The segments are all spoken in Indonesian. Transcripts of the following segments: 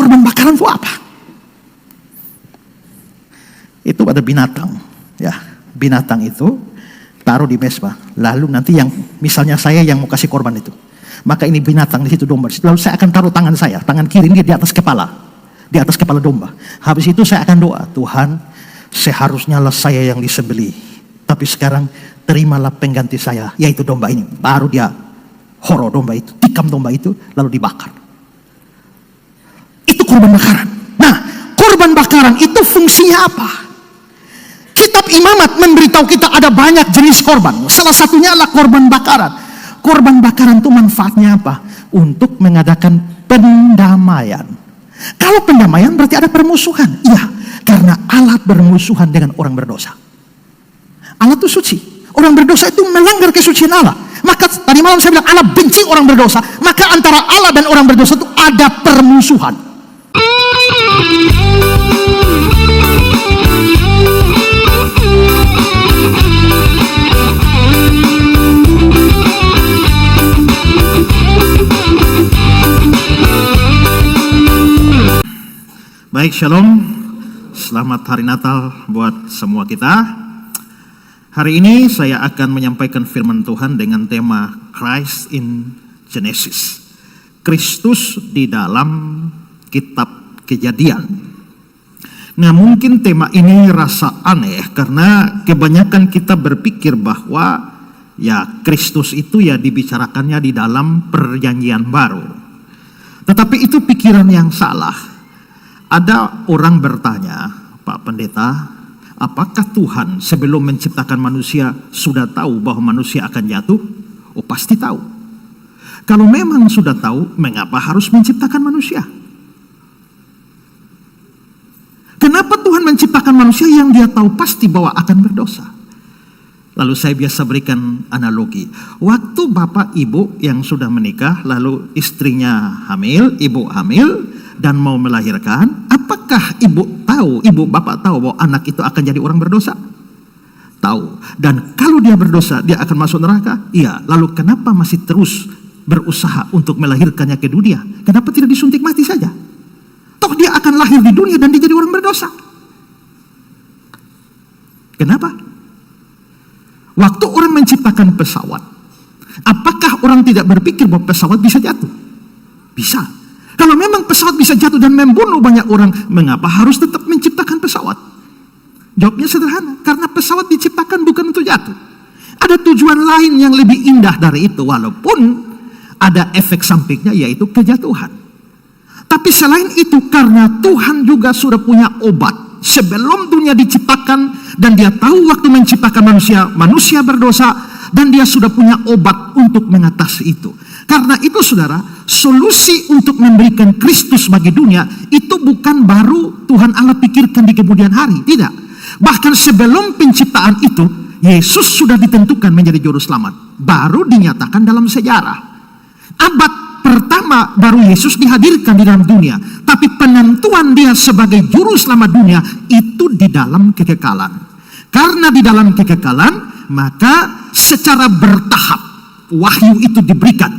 korban bakaran itu apa? Itu ada binatang, ya. Binatang itu taruh di mezbah. Lalu nanti yang misalnya saya yang mau kasih korban itu, maka ini binatang di situ, domba. Lalu saya akan taruh tangan saya, tangan kiri ini di atas kepala domba. Habis itu saya akan doa, Tuhan, seharusnya lah saya yang disembelih, tapi sekarang terimalah pengganti saya, yaitu domba ini. Baru dia horo domba itu, tikam domba itu, lalu dibakar. Itu korban bakaran. Nah, korban bakaran itu fungsinya apa? Kitab Imamat memberitahu kita ada banyak jenis korban. Salah satunya adalah korban bakaran. Korban bakaran itu manfaatnya apa? Untuk mengadakan pendamaian. Kalau pendamaian berarti ada permusuhan. Iya, karena Allah bermusuhan dengan orang berdosa. Allah itu suci. Orang berdosa itu melanggar kesucian Allah. Maka tadi malam saya bilang Allah benci orang berdosa. Maka antara Allah dan orang berdosa itu ada permusuhan. Baik, shalom. Selamat hari Natal buat semua kita. Hari ini saya akan menyampaikan firman Tuhan dengan tema Christ in Genesis. Kristus di dalam kitab Kejadian. Nah, mungkin tema ini rasa aneh karena kebanyakan kita berpikir bahwa ya Kristus itu ya dibicarakannya di dalam Perjanjian Baru. Tetapi itu pikiran yang salah. Ada orang bertanya, Pak Pendeta, apakah Tuhan sebelum menciptakan manusia sudah tahu bahwa manusia akan jatuh? Oh, pasti tahu. Kalau memang sudah tahu, mengapa harus menciptakan manusia? Kenapa Tuhan menciptakan manusia yang dia tahu pasti bahwa akan berdosa? Lalu saya biasa berikan analogi. Waktu bapak ibu yang sudah menikah, lalu istrinya hamil, ibu hamil, dan mau melahirkan, apakah ibu bapak tahu bahwa anak itu akan jadi orang berdosa? Tahu. Dan kalau dia berdosa, dia akan masuk neraka? Iya. Lalu kenapa masih terus berusaha untuk melahirkannya ke dunia? Kenapa tidak disuntik mati saja? Toh dia akan lahir di dunia dan dia jadi orang berdosa. Kenapa? Waktu orang menciptakan pesawat, apakah orang tidak berpikir bahwa pesawat bisa jatuh? Bisa. Kalau memang pesawat bisa jatuh dan membunuh banyak orang, mengapa harus tetap menciptakan pesawat? Jawabnya sederhana, karena pesawat diciptakan bukan untuk jatuh. Ada tujuan lain yang lebih indah dari itu, walaupun ada efek sampingnya yaitu kejatuhan. Tapi selain itu, karena Tuhan juga sudah punya obat. Sebelum dunia diciptakan dan dia tahu waktu menciptakan manusia berdosa, dan dia sudah punya obat untuk mengatasi itu. Karena itu saudara, solusi untuk memberikan Kristus bagi dunia itu bukan baru Tuhan Allah pikirkan di kemudian hari, tidak. Bahkan sebelum penciptaan itu, Yesus sudah ditentukan menjadi juru selamat, baru dinyatakan dalam sejarah. Abad pertama baru Yesus dihadirkan di dalam dunia, tapi penentuan dia sebagai juru selamat dunia itu di dalam kekekalan. Karena di dalam kekekalan, maka secara bertahap wahyu itu diberikan,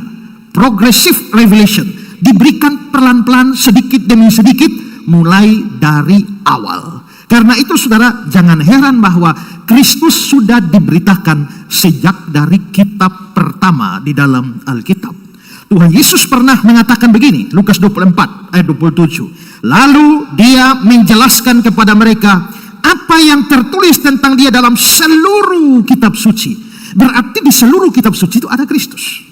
progressive revelation, diberikan pelan-pelan sedikit demi sedikit mulai dari awal. Karena itu saudara, jangan heran bahwa Kristus sudah diberitakan sejak dari kitab pertama di dalam Alkitab. Tuhan Yesus pernah mengatakan begini, Lukas 24 ayat 27. Lalu dia menjelaskan kepada mereka apa yang tertulis tentang dia dalam seluruh kitab suci. Berarti di seluruh kitab suci itu ada Kristus.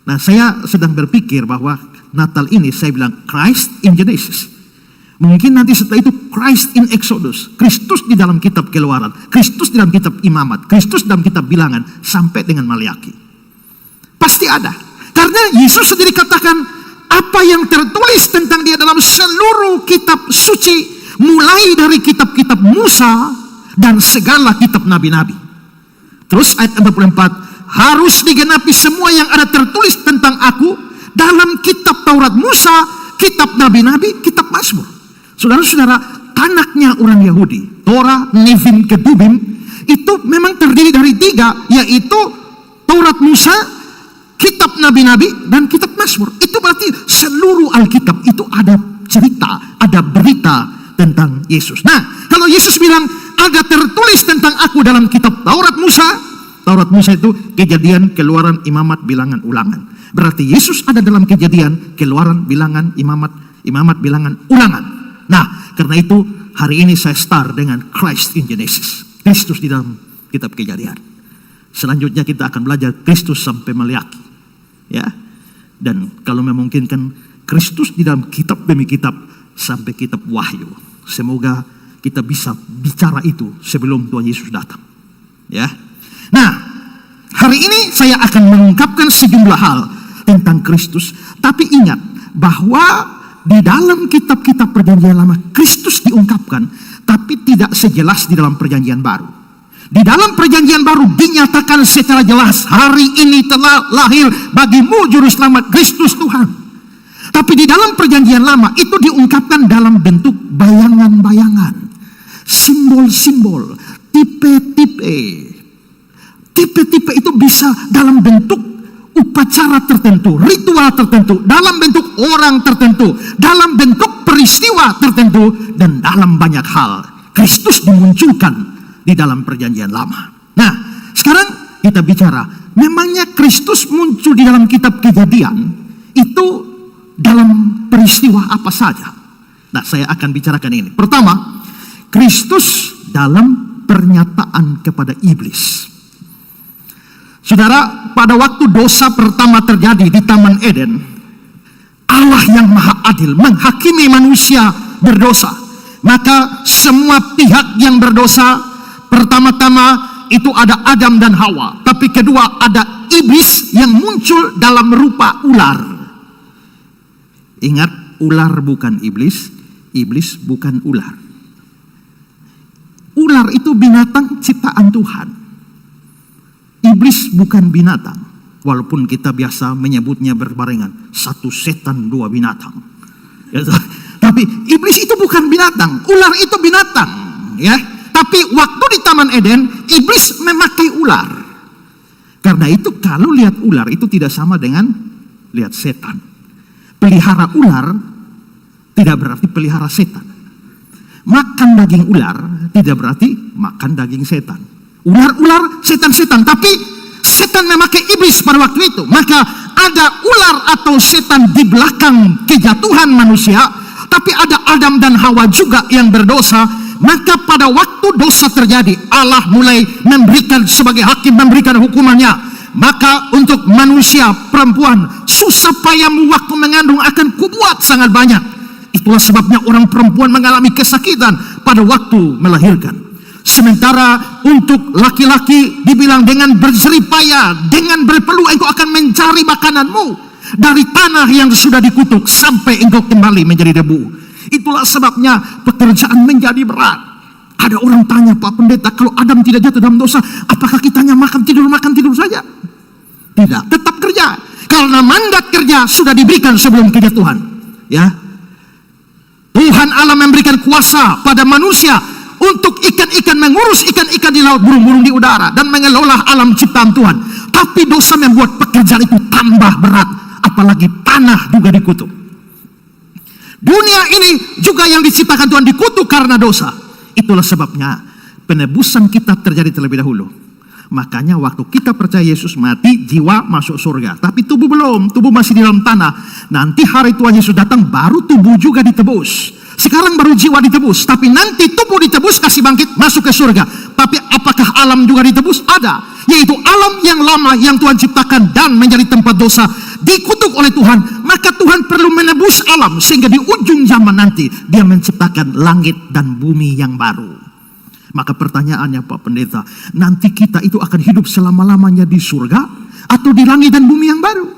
Nah, saya sedang berpikir bahwa Natal ini saya bilang Christ in Genesis. Mungkin nanti setelah itu Christ in Exodus. Kristus di dalam kitab Keluaran, Kristus di dalam kitab Imamat, Kristus dalam kitab Bilangan sampai dengan Maliaki. Pasti ada. Karena Yesus sendiri katakan apa yang tertulis tentang dia dalam seluruh kitab suci, mulai dari kitab-kitab Musa dan segala kitab nabi-nabi. Terus ayat 44, harus digenapi semua yang ada tertulis tentang aku dalam kitab Taurat Musa, kitab nabi-nabi, kitab Mazmur. Saudara-saudara, tanaknya orang Yahudi, Torah, Nevim, Ketubim, itu memang terdiri dari 3, yaitu Taurat Musa, kitab nabi-nabi, dan kitab Mazmur. Itu berarti seluruh Alkitab itu ada cerita, ada berita tentang Yesus. Nah, kalau Yesus bilang ada tertulis tentang aku dalam kitab Taurat Musa itu Kejadian, Keluaran, Imamat, Bilangan, Ulangan. Berarti Yesus ada dalam Kejadian, Keluaran, Bilangan, Imamat, Bilangan, Ulangan. Nah, karena itu hari ini saya start dengan Christ in Genesis, Kristus di dalam kitab Kejadian. Selanjutnya kita akan belajar Kristus sampai Maleakhi, ya. Dan kalau memungkinkan Kristus di dalam kitab demi kitab sampai kitab Wahyu. Semoga kita bisa bicara itu sebelum Tuhan Yesus datang, ya. Nah, hari ini saya akan mengungkapkan sejumlah hal tentang Kristus, tapi ingat bahwa di dalam kitab-kitab Perjanjian Lama Kristus diungkapkan, tapi tidak sejelas di dalam Perjanjian Baru. Di dalam Perjanjian Baru dinyatakan secara jelas, hari ini telah lahir bagimu juru selamat, Kristus Tuhan. Tapi di dalam Perjanjian Lama itu diungkapkan dalam bentuk bayangan-bayangan, simbol-simbol, tipe-tipe. Tipe-tipe itu bisa dalam bentuk upacara tertentu, ritual tertentu, dalam bentuk orang tertentu, dalam bentuk peristiwa tertentu, dan dalam banyak hal Kristus dimunculkan di dalam Perjanjian Lama. Nah, sekarang kita bicara, memangnya Kristus muncul di dalam kitab Kejadian itu dalam peristiwa apa saja? Nah, saya akan bicarakan ini. Pertama, Kristus dalam pernyataan kepada iblis. Saudara, pada waktu dosa pertama terjadi di Taman Eden, Allah yang Maha Adil menghakimi manusia berdosa. Maka semua pihak yang berdosa, pertama-tama itu ada Adam dan Hawa. Tapi kedua ada iblis yang muncul dalam rupa ular. Ingat, ular bukan iblis, iblis bukan ular. Ular itu binatang ciptaan Tuhan. Iblis bukan binatang, walaupun kita biasa menyebutnya berbarengan, satu setan dua binatang. Ya, tapi iblis itu bukan binatang, ular itu binatang, ya. Tapi waktu di Taman Eden, iblis memakai ular. Karena itu kalau lihat ular itu tidak sama dengan lihat setan. Pelihara ular tidak berarti pelihara setan. Makan daging ular tidak berarti makan daging setan. Ular-ular, setan-setan, tapi setan memakai iblis pada waktu itu. Maka ada ular atau setan di belakang kejatuhan manusia, tapi ada Adam dan Hawa juga yang berdosa. Maka pada waktu dosa terjadi, Allah mulai memberikan sebagai hakim, memberikan hukumannya. Maka untuk manusia perempuan, susah payahmu waktu mengandung akan kubuat sangat banyak. Itulah sebabnya orang perempuan mengalami kesakitan pada waktu melahirkan. Sementara untuk laki-laki dibilang dengan berjerih payah, dengan berpeluh engkau akan mencari makananmu dari tanah yang sudah dikutuk sampai engkau kembali menjadi debu. Itulah sebabnya pekerjaan menjadi berat. Ada orang tanya, Pak Pendeta, kalau Adam tidak jatuh dalam dosa, apakah kita hanya makan tidur saja? Tidak, tetap kerja. Karena mandat kerja sudah diberikan sebelum kejatuhan. Ya, Tuhan Allah memberikan kuasa pada manusia untuk ikan-ikan, mengurus ikan-ikan di laut, burung-burung di udara, dan mengelola alam ciptaan Tuhan. Tapi dosa membuat pekerjaan itu tambah berat, apalagi tanah juga dikutuk. Dunia ini juga yang diciptakan Tuhan dikutuk karena dosa. Itulah sebabnya penebusan kita terjadi terlebih dahulu. Makanya waktu kita percaya Yesus mati, jiwa masuk surga, tapi tubuh belum, tubuh masih di dalam tanah. Nanti hari Tuhan Yesus datang, baru tubuh juga ditebus. Sekarang baru jiwa ditebus, tapi nanti tubuh ditebus, kasih bangkit, masuk ke surga. Tapi apakah alam juga ditebus? Ada, yaitu alam yang lama yang Tuhan ciptakan dan menjadi tempat dosa, dikutuk oleh Tuhan. Maka Tuhan perlu menebus alam, sehingga di ujung zaman nanti Dia menciptakan langit dan bumi yang baru. Maka pertanyaannya, Pak Pendeta, nanti kita itu akan hidup selama-lamanya di surga atau di langit dan bumi yang baru?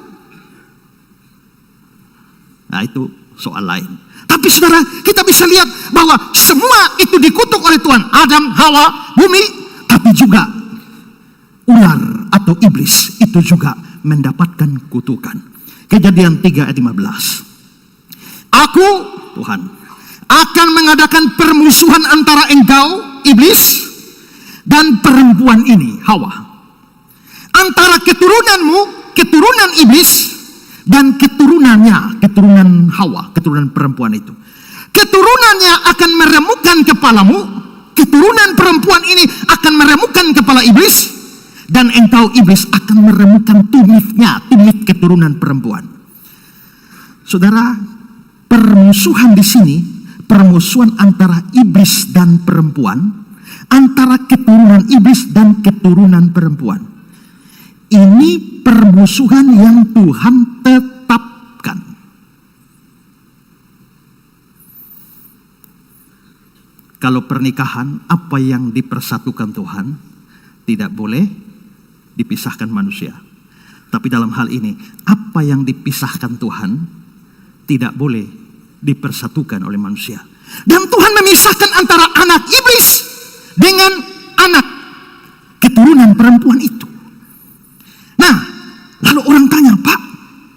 Nah, itu soal lain. Tapi saudara, kita bisa lihat bahwa semua itu dikutuk oleh Tuhan. Adam, Hawa, bumi, tapi juga ular atau iblis itu juga mendapatkan kutukan. Kejadian 3 ayat 15. Aku, Tuhan, akan mengadakan permusuhan antara engkau, iblis, dan perempuan ini, Hawa. Antara keturunanmu, keturunan iblis dan keturunannya, keturunan Hawa, keturunan perempuan itu. Keturunannya akan meremukkan kepalamu, keturunan perempuan ini akan meremukkan kepala iblis, dan engkau iblis akan meremukkan tumitnya, tumit keturunan perempuan. Saudara, permusuhan di sini, permusuhan antara iblis dan perempuan, antara keturunan iblis dan keturunan perempuan. Ini permusuhan yang Tuhan tetapkan. Kalau pernikahan, apa yang dipersatukan Tuhan tidak boleh dipisahkan manusia. Tapi dalam hal ini, apa yang dipisahkan Tuhan tidak boleh dipersatukan oleh manusia. Dan Tuhan memisahkan antara anak iblis dengan anak keturunan perempuan itu. Nah, lalu orang tanya, Pak,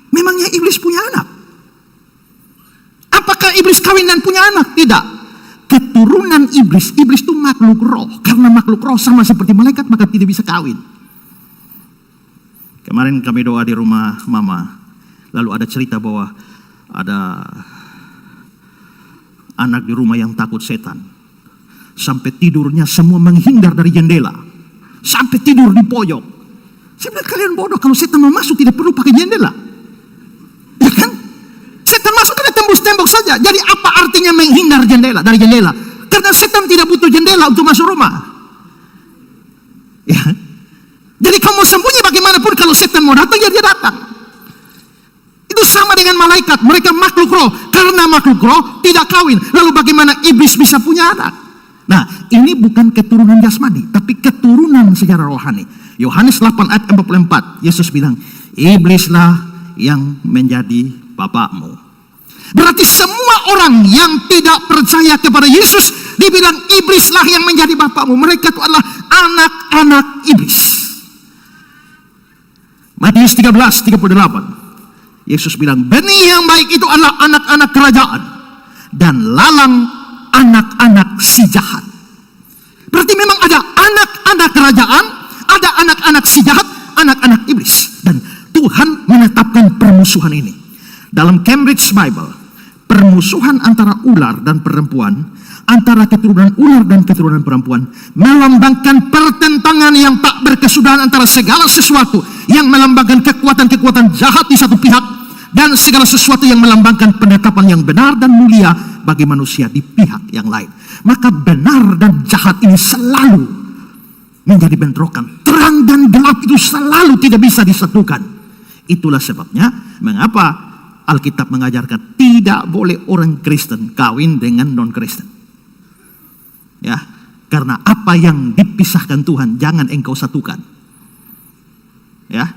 memangnya iblis punya anak? Apakah iblis kawin dan punya anak? Tidak. Keturunan iblis itu makhluk roh. Karena makhluk roh sama seperti malaikat, maka tidak bisa kawin. Kemarin kami doa di rumah mama, lalu ada cerita bahwa ada anak di rumah yang takut setan. Sampai tidurnya semua menghindar dari jendela. Sampai tidur di pojok. Saya bilang, kalian bodoh, kalau setan mau masuk tidak perlu pakai jendela. Ya kan? Setan masuk kena tembus tembok saja. Jadi apa artinya menghindar dari jendela? Karena setan tidak butuh jendela untuk masuk rumah. Ya. Jadi kamu sembunyi bagaimanapun, kalau setan mau datang, ya dia datang. Itu sama dengan malaikat, mereka makhluk roh. Karena makhluk roh tidak kawin. Lalu bagaimana iblis bisa punya anak? Nah, ini bukan keturunan jasmani, tapi keturunan secara rohani. Yohanes 8 ayat 44, Yesus bilang, iblislah yang menjadi bapakmu. Berarti semua orang yang tidak percaya kepada Yesus dibilang iblislah yang menjadi bapakmu. Mereka itu adalah anak-anak iblis. Matius 13:38, Yesus bilang, benih yang baik itu adalah anak-anak kerajaan, dan lalang anak-anak si jahat. Berarti memang ada anak-anak kerajaan, ada anak-anak si jahat, anak-anak iblis. Dan Tuhan menetapkan permusuhan ini. Dalam Cambridge Bible, permusuhan antara ular dan perempuan, antara keturunan ular dan keturunan perempuan, melambangkan pertentangan yang tak berkesudahan antara segala sesuatu yang melambangkan kekuatan-kekuatan jahat di satu pihak, dan segala sesuatu yang melambangkan penetapan yang benar dan mulia bagi manusia di pihak yang lain. Maka benar dan jahat ini selalu menjadi bentrokan. Terang dan gelap itu selalu tidak bisa disatukan. Itulah sebabnya mengapa Alkitab mengajarkan tidak boleh orang Kristen kawin dengan non-Kristen. Ya, karena apa yang dipisahkan Tuhan jangan engkau satukan. Ya.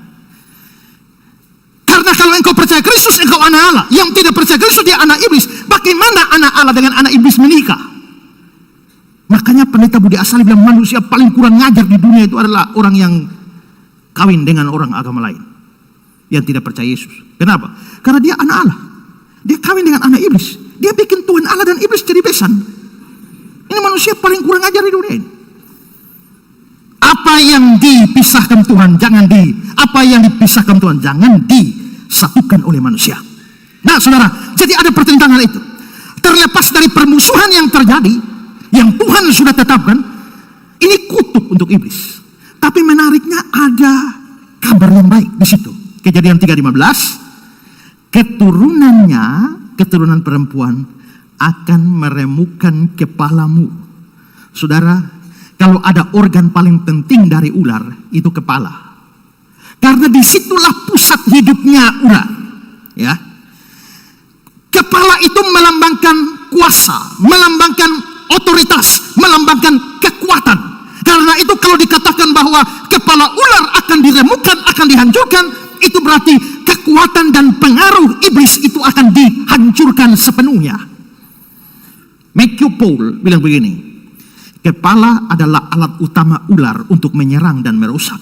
Karena kalau engkau percaya Kristus, engkau anak Allah. Yang tidak percaya Kristus, dia anak iblis. Bagaimana anak Allah dengan anak iblis menikah? Makanya pendeta Budi Asali bilang manusia paling kurang ngajar di dunia itu adalah orang yang kawin dengan orang agama lain, yang tidak percaya Yesus. Kenapa? Karena dia anak Allah. Dia kawin dengan anak iblis. Dia bikin Tuhan Allah dan iblis jadi besan. Ini manusia paling kurang ngajar di dunia ini. Apa yang dipisahkan Tuhan jangan disatukan oleh manusia. Nah, saudara, jadi ada pertentangan itu. Terlepas dari permusuhan yang terjadi, yang Tuhan sudah tetapkan, ini kutuk untuk iblis. Tapi menariknya ada kabar yang baik di situ. Kejadian 3:15, keturunan perempuan akan meremukkan kepalamu. Saudara, kalau ada organ paling penting dari ular, itu kepala. Karena disitulah pusat hidupnya ular. Ya. Kepala itu melambangkan kuasa, melambangkan otoritas, melambangkan kekuatan. Karena itu kalau dikatakan bahwa kepala ular akan diremukkan, akan dihancurkan, itu berarti kekuatan dan pengaruh iblis itu akan dihancurkan sepenuhnya. Matthew Paul bilang begini, kepala adalah alat utama ular untuk menyerang dan merusak,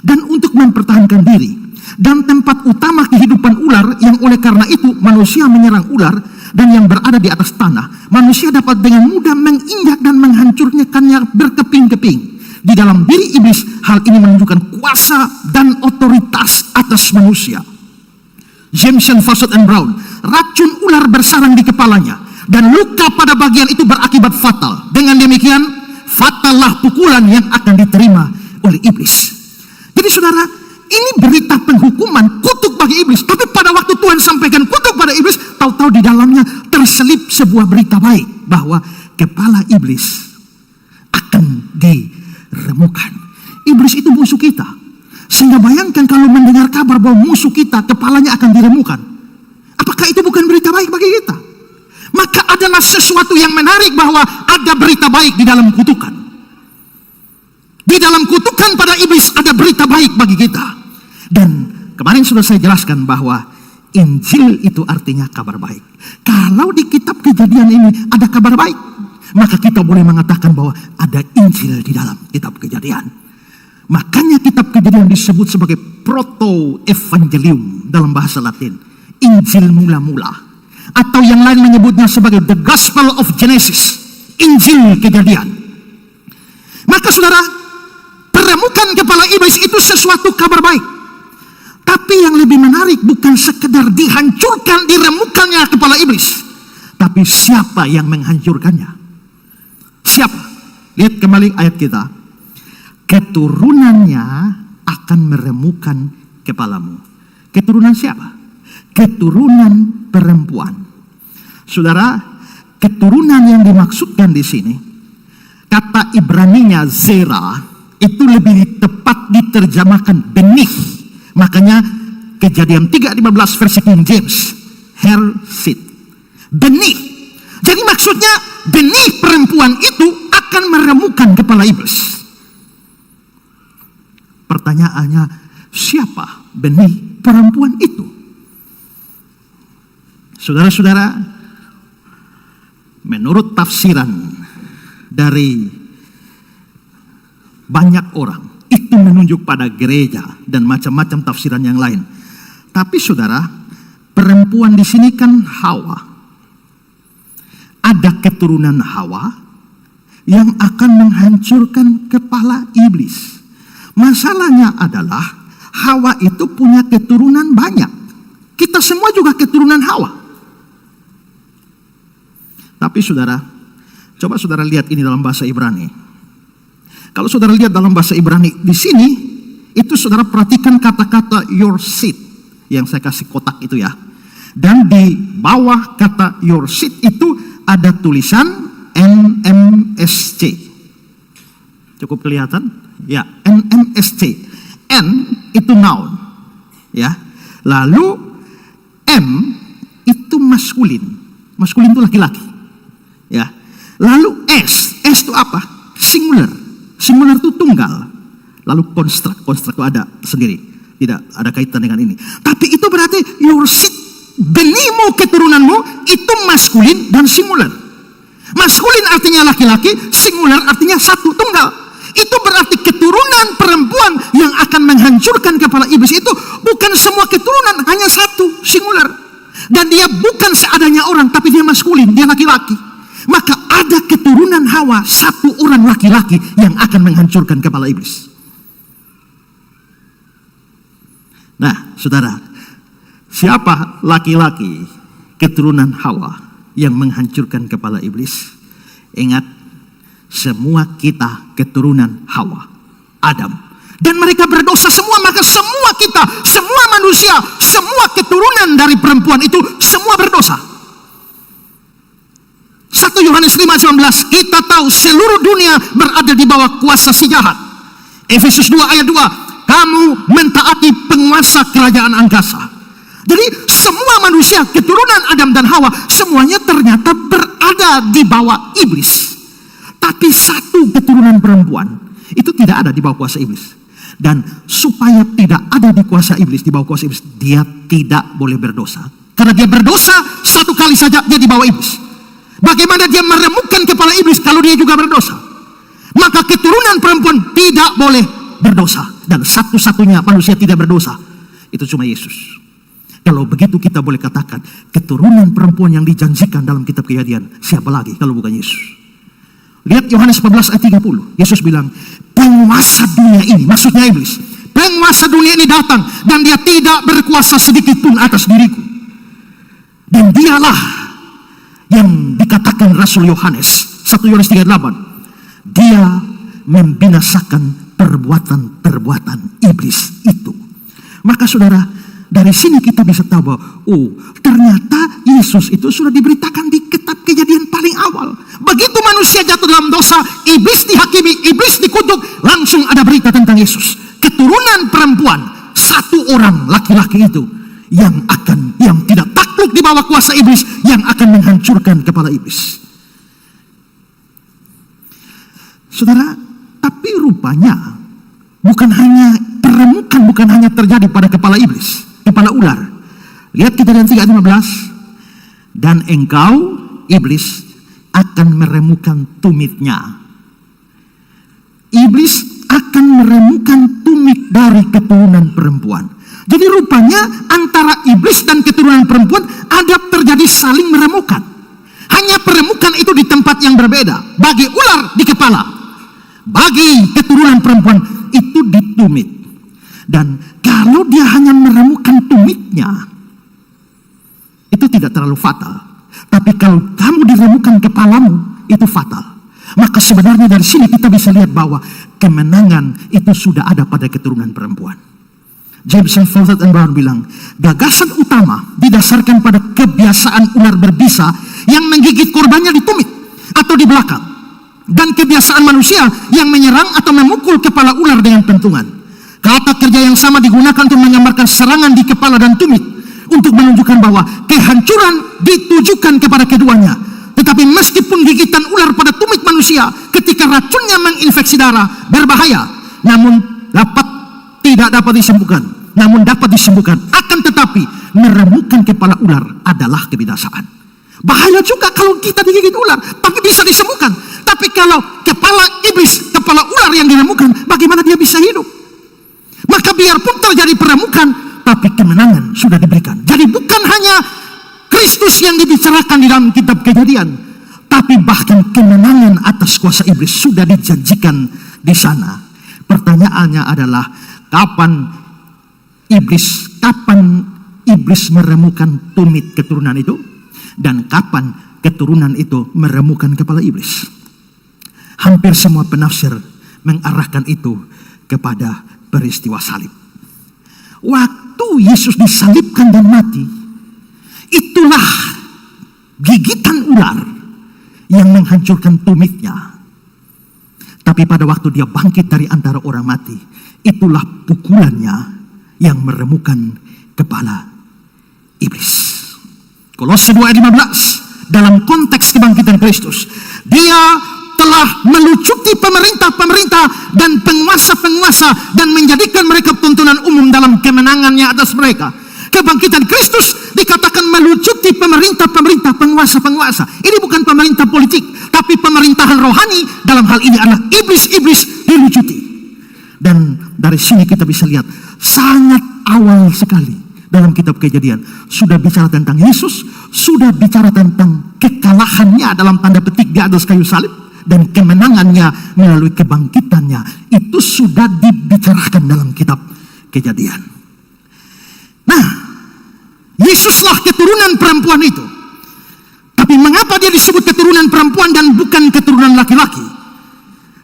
dan untuk mempertahankan diri, dan tempat utama kehidupan ular, yang oleh karena itu manusia menyerang ular dan yang berada di atas tanah. Manusia dapat dengan mudah menginjak dan menghancurkannya berkeping-keping. di dalam diri iblis. Hal ini menunjukkan kuasa dan otoritas atas manusia. Jameson, Fawcett, and Brown, racun ular bersarang di kepalanya dan luka pada bagian itu berakibat fatal. Dengan demikian, fatallah pukulan yang akan diterima oleh iblis. Jadi saudara, ini berita penghukuman, kutuk bagi iblis. Tapi pada waktu Tuhan sampaikan kutuk pada iblis, tahu-tahu di dalamnya terselip sebuah berita baik, bahwa kepala iblis akan diremukkan. Iblis itu musuh kita. Sehingga bayangkan kalau mendengar kabar bahwa musuh kita kepalanya akan diremukkan. Apakah itu bukan berita baik bagi kita? Maka adalah sesuatu yang menarik bahwa ada berita baik di dalam kutukan. Di dalam kutukan pada iblis ada berita baik bagi kita. Dan kemarin sudah saya jelaskan bahwa Injil itu artinya kabar baik. Kalau di kitab Kejadian ini ada kabar baik, maka kita boleh mengatakan bahwa ada Injil di dalam kitab Kejadian. Makanya kitab Kejadian disebut sebagai proto-evangelium dalam bahasa Latin. Injil mula-mula. Atau yang lain menyebutnya sebagai the Gospel of Genesis. Injil Kejadian. Maka saudara, peremukan kepala iblis itu sesuatu kabar baik. Tapi yang lebih menarik bukan sekedar dihancurkan, diremukannya kepala iblis. Tapi siapa yang menghancurkannya? Siapa? Lihat kembali ayat kita. Keturunannya akan meremukkan kepalamu. Keturunan siapa? Keturunan perempuan. Saudara, keturunan yang dimaksudkan di sini, kata Ibraninya zera, itu lebih tepat diterjemahkan benih. Makanya Kejadian 3:15 versi King James, her seed, benih. Jadi maksudnya benih perempuan itu akan meremukkan kepala iblis. Pertanyaannya, siapa benih perempuan itu? Saudara-saudara, menurut tafsiran dari banyak orang, itu menunjuk pada gereja dan macam-macam tafsiran yang lain. Tapi saudara, perempuan di sini kan Hawa. Ada keturunan Hawa yang akan menghancurkan kepala iblis. Masalahnya adalah Hawa itu punya keturunan banyak. Kita semua juga keturunan Hawa. Tapi saudara, coba saudara lihat ini dalam bahasa Ibrani. Kalau saudara lihat dalam bahasa Ibrani di sini, itu saudara perhatikan kata-kata your seed yang saya kasih kotak itu ya. Dan di bawah kata your seed itu ada tulisan NMSC. Cukup kelihatan? Ya, NMSC. N itu noun. Ya. Lalu M itu maskulin. Maskulin itu laki-laki. Ya. Lalu S itu apa? Singular. Singular itu tunggal. Lalu construct itu ada sendiri. Tidak ada kaitan dengan ini. Tapi itu berarti your seed, benihmu, keturunanmu itu maskulin dan singular. Maskulin artinya laki-laki, singular artinya satu, tunggal. Itu berarti keturunan perempuan yang akan menghancurkan kepala iblis itu bukan semua keturunan, hanya satu, singular. Dan dia bukan seadanya orang, tapi dia maskulin, dia laki-laki. Maka ada keturunan Hawa, satu orang laki-laki yang akan menghancurkan kepala iblis. Nah, saudara, siapa laki-laki keturunan Hawa yang menghancurkan kepala iblis? Ingat, semua kita keturunan Hawa, Adam. Dan mereka berdosa semua, maka semua kita, semua manusia, semua keturunan dari perempuan itu semua berdosa. 1 Yohanes 5:19, kita tahu seluruh dunia berada di bawah kuasa si jahat. Efesus 2 ayat 2, kamu mentaati penguasa kerajaan angkasa. Jadi semua manusia keturunan Adam dan Hawa semuanya ternyata berada di bawah iblis. Tapi satu keturunan perempuan itu tidak ada di bawah kuasa iblis. Dan supaya tidak ada di kuasa iblis, di bawah kuasa iblis, dia tidak boleh berdosa. Karena dia berdosa satu kali saja, dia di bawah iblis. Bagaimana dia meremukkan kepala iblis kalau dia juga berdosa? Maka keturunan perempuan tidak boleh berdosa. Dan satu-satunya manusia tidak berdosa, itu cuma Yesus. Kalau begitu kita boleh katakan, keturunan perempuan yang dijanjikan dalam kitab Kejadian, siapa lagi kalau bukan Yesus? Lihat Yohanes 14 ayat 30. Yesus bilang, penguasa dunia ini, maksudnya iblis, penguasa dunia ini datang dan dia tidak berkuasa sedikit pun atas diriku. Dan dialah yang dikatakan Rasul Yohanes 1 Yohanes 3:8, dia membinasakan perbuatan-perbuatan iblis itu. Maka saudara, dari sini kita bisa tahu bahwa ternyata Yesus itu sudah diberitakan di kitab Kejadian paling awal. Begitu manusia jatuh dalam dosa, iblis dihakimi, iblis dikutuk, langsung ada berita tentang Yesus. Keturunan perempuan, satu orang laki-laki itu yang tidak takluk di bawah kuasa iblis, yang akan menghancurkan kepala iblis. Saudara, tapi rupanya bukan hanya terjadi pada kepala iblis, kepala ular. Lihat Kejadian 3:15. Dan engkau, iblis, akan meremukan tumitnya. Iblis akan meremukan tumit dari keturunan perempuan. Jadi rupanya antara iblis dan keturunan perempuan ada terjadi saling meremukan. Hanya peremukan itu di tempat yang berbeda. Bagi ular di kepala, bagi keturunan perempuan itu di tumit. Dan kalau dia hanya meremukan tumitnya, itu tidak terlalu fatal. Tapi kalau kamu diremukan kepalamu, itu fatal. Maka sebenarnya dari sini kita bisa lihat bahwa kemenangan itu sudah ada pada keturunan perempuan. Jameson, Fawcett, dan Brown bilang, gagasan utama didasarkan pada kebiasaan ular berbisa yang menggigit korbannya di tumit atau di belakang, dan kebiasaan manusia yang menyerang atau memukul kepala ular dengan pentungan. Kata kerja yang sama digunakan untuk menggambarkan serangan di kepala dan tumit, untuk menunjukkan bahwa kehancuran ditujukan kepada keduanya. Tetapi meskipun gigitan ular pada tumit manusia ketika racunnya menginfeksi darah berbahaya, namun tidak dapat disembuhkan. Namun dapat disembuhkan. Akan tetapi meremukan kepala ular adalah kebinasaan. Bahaya juga kalau kita digigit ular, tapi bisa disembuhkan. Tapi kalau kepala iblis, kepala ular yang diremukan, bagaimana dia bisa hidup? Maka biarpun terjadi peremukan, tapi kemenangan sudah diberikan. Jadi bukan hanya Kristus yang dibicarakan di dalam kitab Kejadian, tapi bahkan kemenangan atas kuasa iblis sudah dijanjikan di sana. Pertanyaannya adalah kapan iblis meremukan tumit keturunan itu, dan kapan keturunan itu meremukan kepala iblis? Hampir semua penafsir mengarahkan itu kepada peristiwa salib. Waktu Yesus disalibkan dan mati, itulah gigitan ular yang menghancurkan tumitnya. Tapi pada waktu dia bangkit dari antara orang mati, itulah pukulannya yang meremukan kepala iblis. Kolose 2 ayat 15, dalam konteks kebangkitan Kristus, dia telah melucuti pemerintah-pemerintah dan penguasa-penguasa dan menjadikan mereka tontonan umum dalam kemenangannya atas mereka. Kebangkitan Kristus dikatakan melucuti pemerintah-pemerintah, penguasa-penguasa. Ini bukan pemerintah politik, tapi pemerintahan rohani. Dalam hal ini adalah iblis-iblis dilucuti. Dan dari sini kita bisa lihat sangat awal sekali dalam kitab Kejadian sudah bicara tentang Yesus, sudah bicara tentang kekalahannya dalam tanda petik di atas kayu salib, dan kemenangannya melalui kebangkitannya. Itu sudah dibicarakan dalam kitab Kejadian. Nah, Yesuslah keturunan perempuan itu. Tapi mengapa dia disebut keturunan perempuan dan bukan keturunan laki-laki?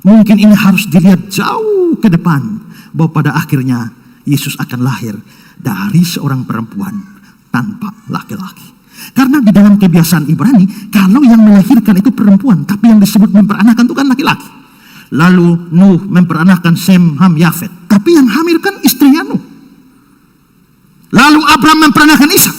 Mungkin ini harus dilihat jauh ke depan, bahwa pada akhirnya Yesus akan lahir dari seorang perempuan tanpa laki-laki. Karena di dalam kebiasaan Ibrani, kalau yang melahirkan itu perempuan, tapi yang disebut memperanakan itu kan laki-laki. Lalu Nuh memperanakan Sem, Ham, Yafet, tapi yang hamil kan istrinya Nuh. Lalu Abraham memperanakan Ishak,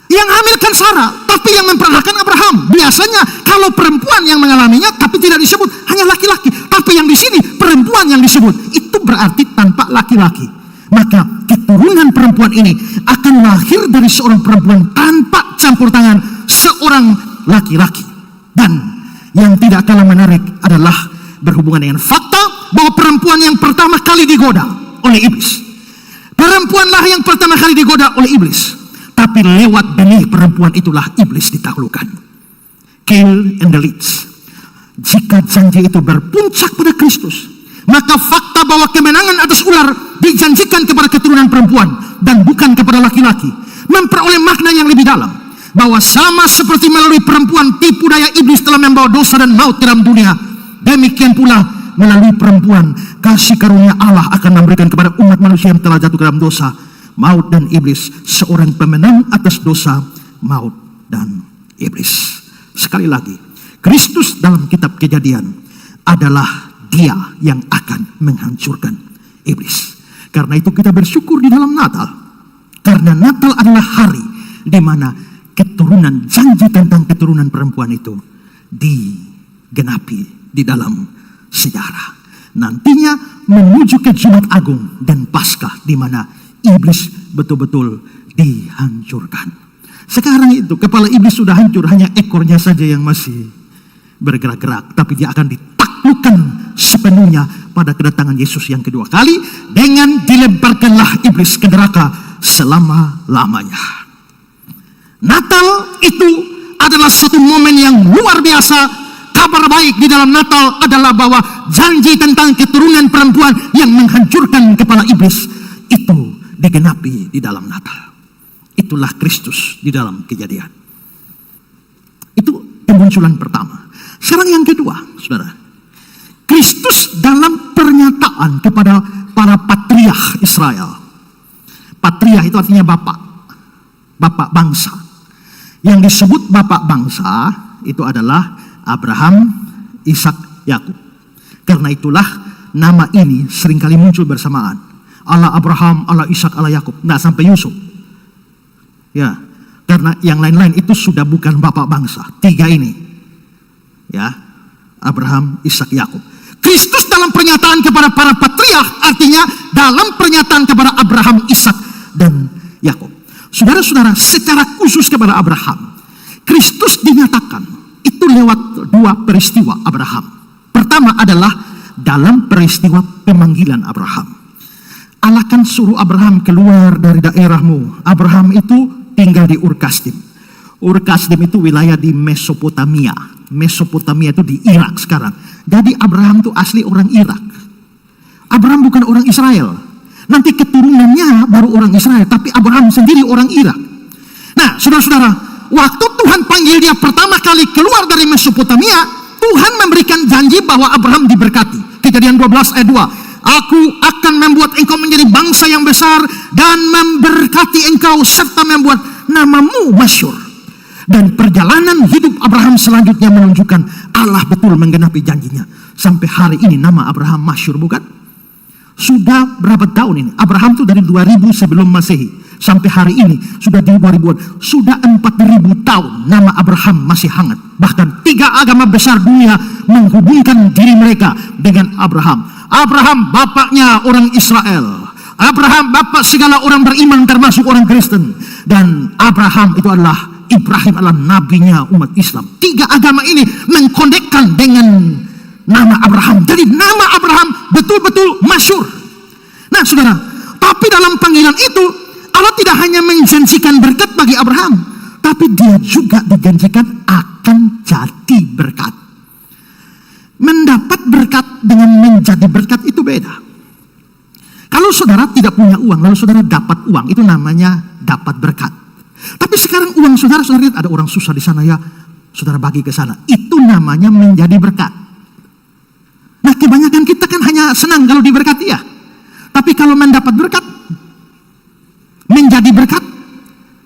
yang hamil kan Sarah, tapi yang memperanakan Abraham. Biasanya kalau perempuan yang mengalaminya, tapi tidak disebut, hanya laki-laki. Tapi yang di sini perempuan yang disebut, itu berarti tanpa laki-laki. Maka keturunan perempuan ini akan lahir dari seorang perempuan tanpa campur tangan seorang laki-laki. Dan yang tidak kalah menarik adalah berhubungan dengan fakta bahwa perempuan yang pertama kali digoda oleh iblis. Perempuanlah yang pertama kali digoda oleh iblis. Tapi lewat benih perempuan itulah iblis ditaklukkan. Cain and the Leech. Jika maka janji itu berpuncak pada Kristus. Maka fakta bahwa kemenangan atas ular dijanjikan kepada keturunan perempuan dan bukan kepada laki-laki memperoleh makna yang lebih dalam, bahwa sama seperti melalui perempuan tipu daya iblis telah membawa dosa dan maut dalam dunia, demikian pula melalui perempuan kasih karunia Allah akan memberikan kepada umat manusia yang telah jatuh dalam dosa, maut dan iblis, seorang pemenang atas dosa, maut dan iblis. Sekali lagi, Kristus dalam kitab Kejadian adalah Dia yang akan menghancurkan iblis. Karena itu kita bersyukur di dalam Natal, karena Natal adalah hari di mana keturunan, janji tentang keturunan perempuan itu digenapi di dalam sejarah. Nantinya menuju ke Jumat Agung dan Paskah di mana iblis betul-betul dihancurkan. Sekarang itu kepala iblis sudah hancur, hanya ekornya saja yang masih bergerak-gerak, tapi dia akan ditaklukkan sepenuhnya pada kedatangan Yesus yang kedua kali dengan dilemparkanlah iblis ke neraka selama-lamanya. Natal itu adalah suatu momen yang luar biasa. Kabar baik di dalam Natal adalah bahwa janji tentang keturunan perempuan yang menghancurkan kepala iblis itu digenapi di dalam Natal. Itulah Kristus di dalam Kejadian. Itu kemunculan pertama. Sekarang yang kedua, saudara. Kristus dalam pernyataan kepada para patriark Israel. Patriark itu artinya bapak. Bapak bangsa. Yang disebut bapak bangsa itu adalah Abraham, Ishak, Yakub. Karena itulah nama ini seringkali muncul bersamaan. Allah Abraham, Allah Ishak, Allah Yakub. Nggak sampai Yusuf. Ya, karena yang lain-lain itu sudah bukan bapak bangsa. Tiga ini. Ya, Abraham, Ishak, Yakub. Kristus dalam pernyataan kepada para patriark artinya dalam pernyataan kepada Abraham, Ishak, dan Yakub. Saudara-saudara, secara khusus kepada Abraham, Kristus dinyatakan itu lewat dua peristiwa Abraham. Pertama adalah dalam peristiwa pemanggilan Abraham. Allah kan suruh Abraham keluar dari daerahmu. Abraham itu tinggal di Ur Kasdim. Ur Kasdim itu wilayah di Mesopotamia. Mesopotamia itu di Irak sekarang. Jadi Abraham itu asli orang Irak. Abraham bukan orang Israel. Nanti keturunannya baru orang Israel, tapi Abraham sendiri orang Irak. Nah, saudara-saudara, waktu Tuhan panggil dia pertama kali keluar dari Mesopotamia, Tuhan memberikan janji bahwa Abraham diberkati. Kejadian 12 ayat 2. Aku akan membuat engkau menjadi bangsa yang besar dan memberkati engkau serta membuat namamu masyhur. Dan perjalanan hidup Abraham selanjutnya menunjukkan Allah betul menggenapi janjinya. Sampai hari ini nama Abraham masyhur, bukan? Sudah berapa tahun ini? Abraham itu dari 2000 sebelum Masehi sampai hari ini sudah di 2000-an. Sudah 4000 tahun nama Abraham masih hangat. Bahkan 3 agama besar dunia menghubungkan diri mereka dengan Abraham. Abraham bapaknya orang Israel. Abraham bapak segala orang beriman termasuk orang Kristen. Dan Abraham itu adalah Ibrahim adalah nabinya umat Islam. 3 agama ini mengkonekkan dengan nama Abraham. Jadi nama Abraham betul-betul masyhur. Nah, saudara, tapi dalam panggilan itu Allah tidak hanya menjanjikan berkat bagi Abraham, tapi dia juga dijanjikan akan jadi berkat. Mendapat berkat dengan menjadi berkat itu beda. Kalau saudara tidak punya uang, lalu saudara dapat uang, itu namanya dapat berkat. Tapi sekarang uang saudara lihat ada orang susah di sana, ya saudara bagi ke sana. Itu namanya menjadi berkat. Nah, kebanyakan kita kan hanya senang kalau diberkati, ya. Tapi kalau mendapat berkat, menjadi berkat,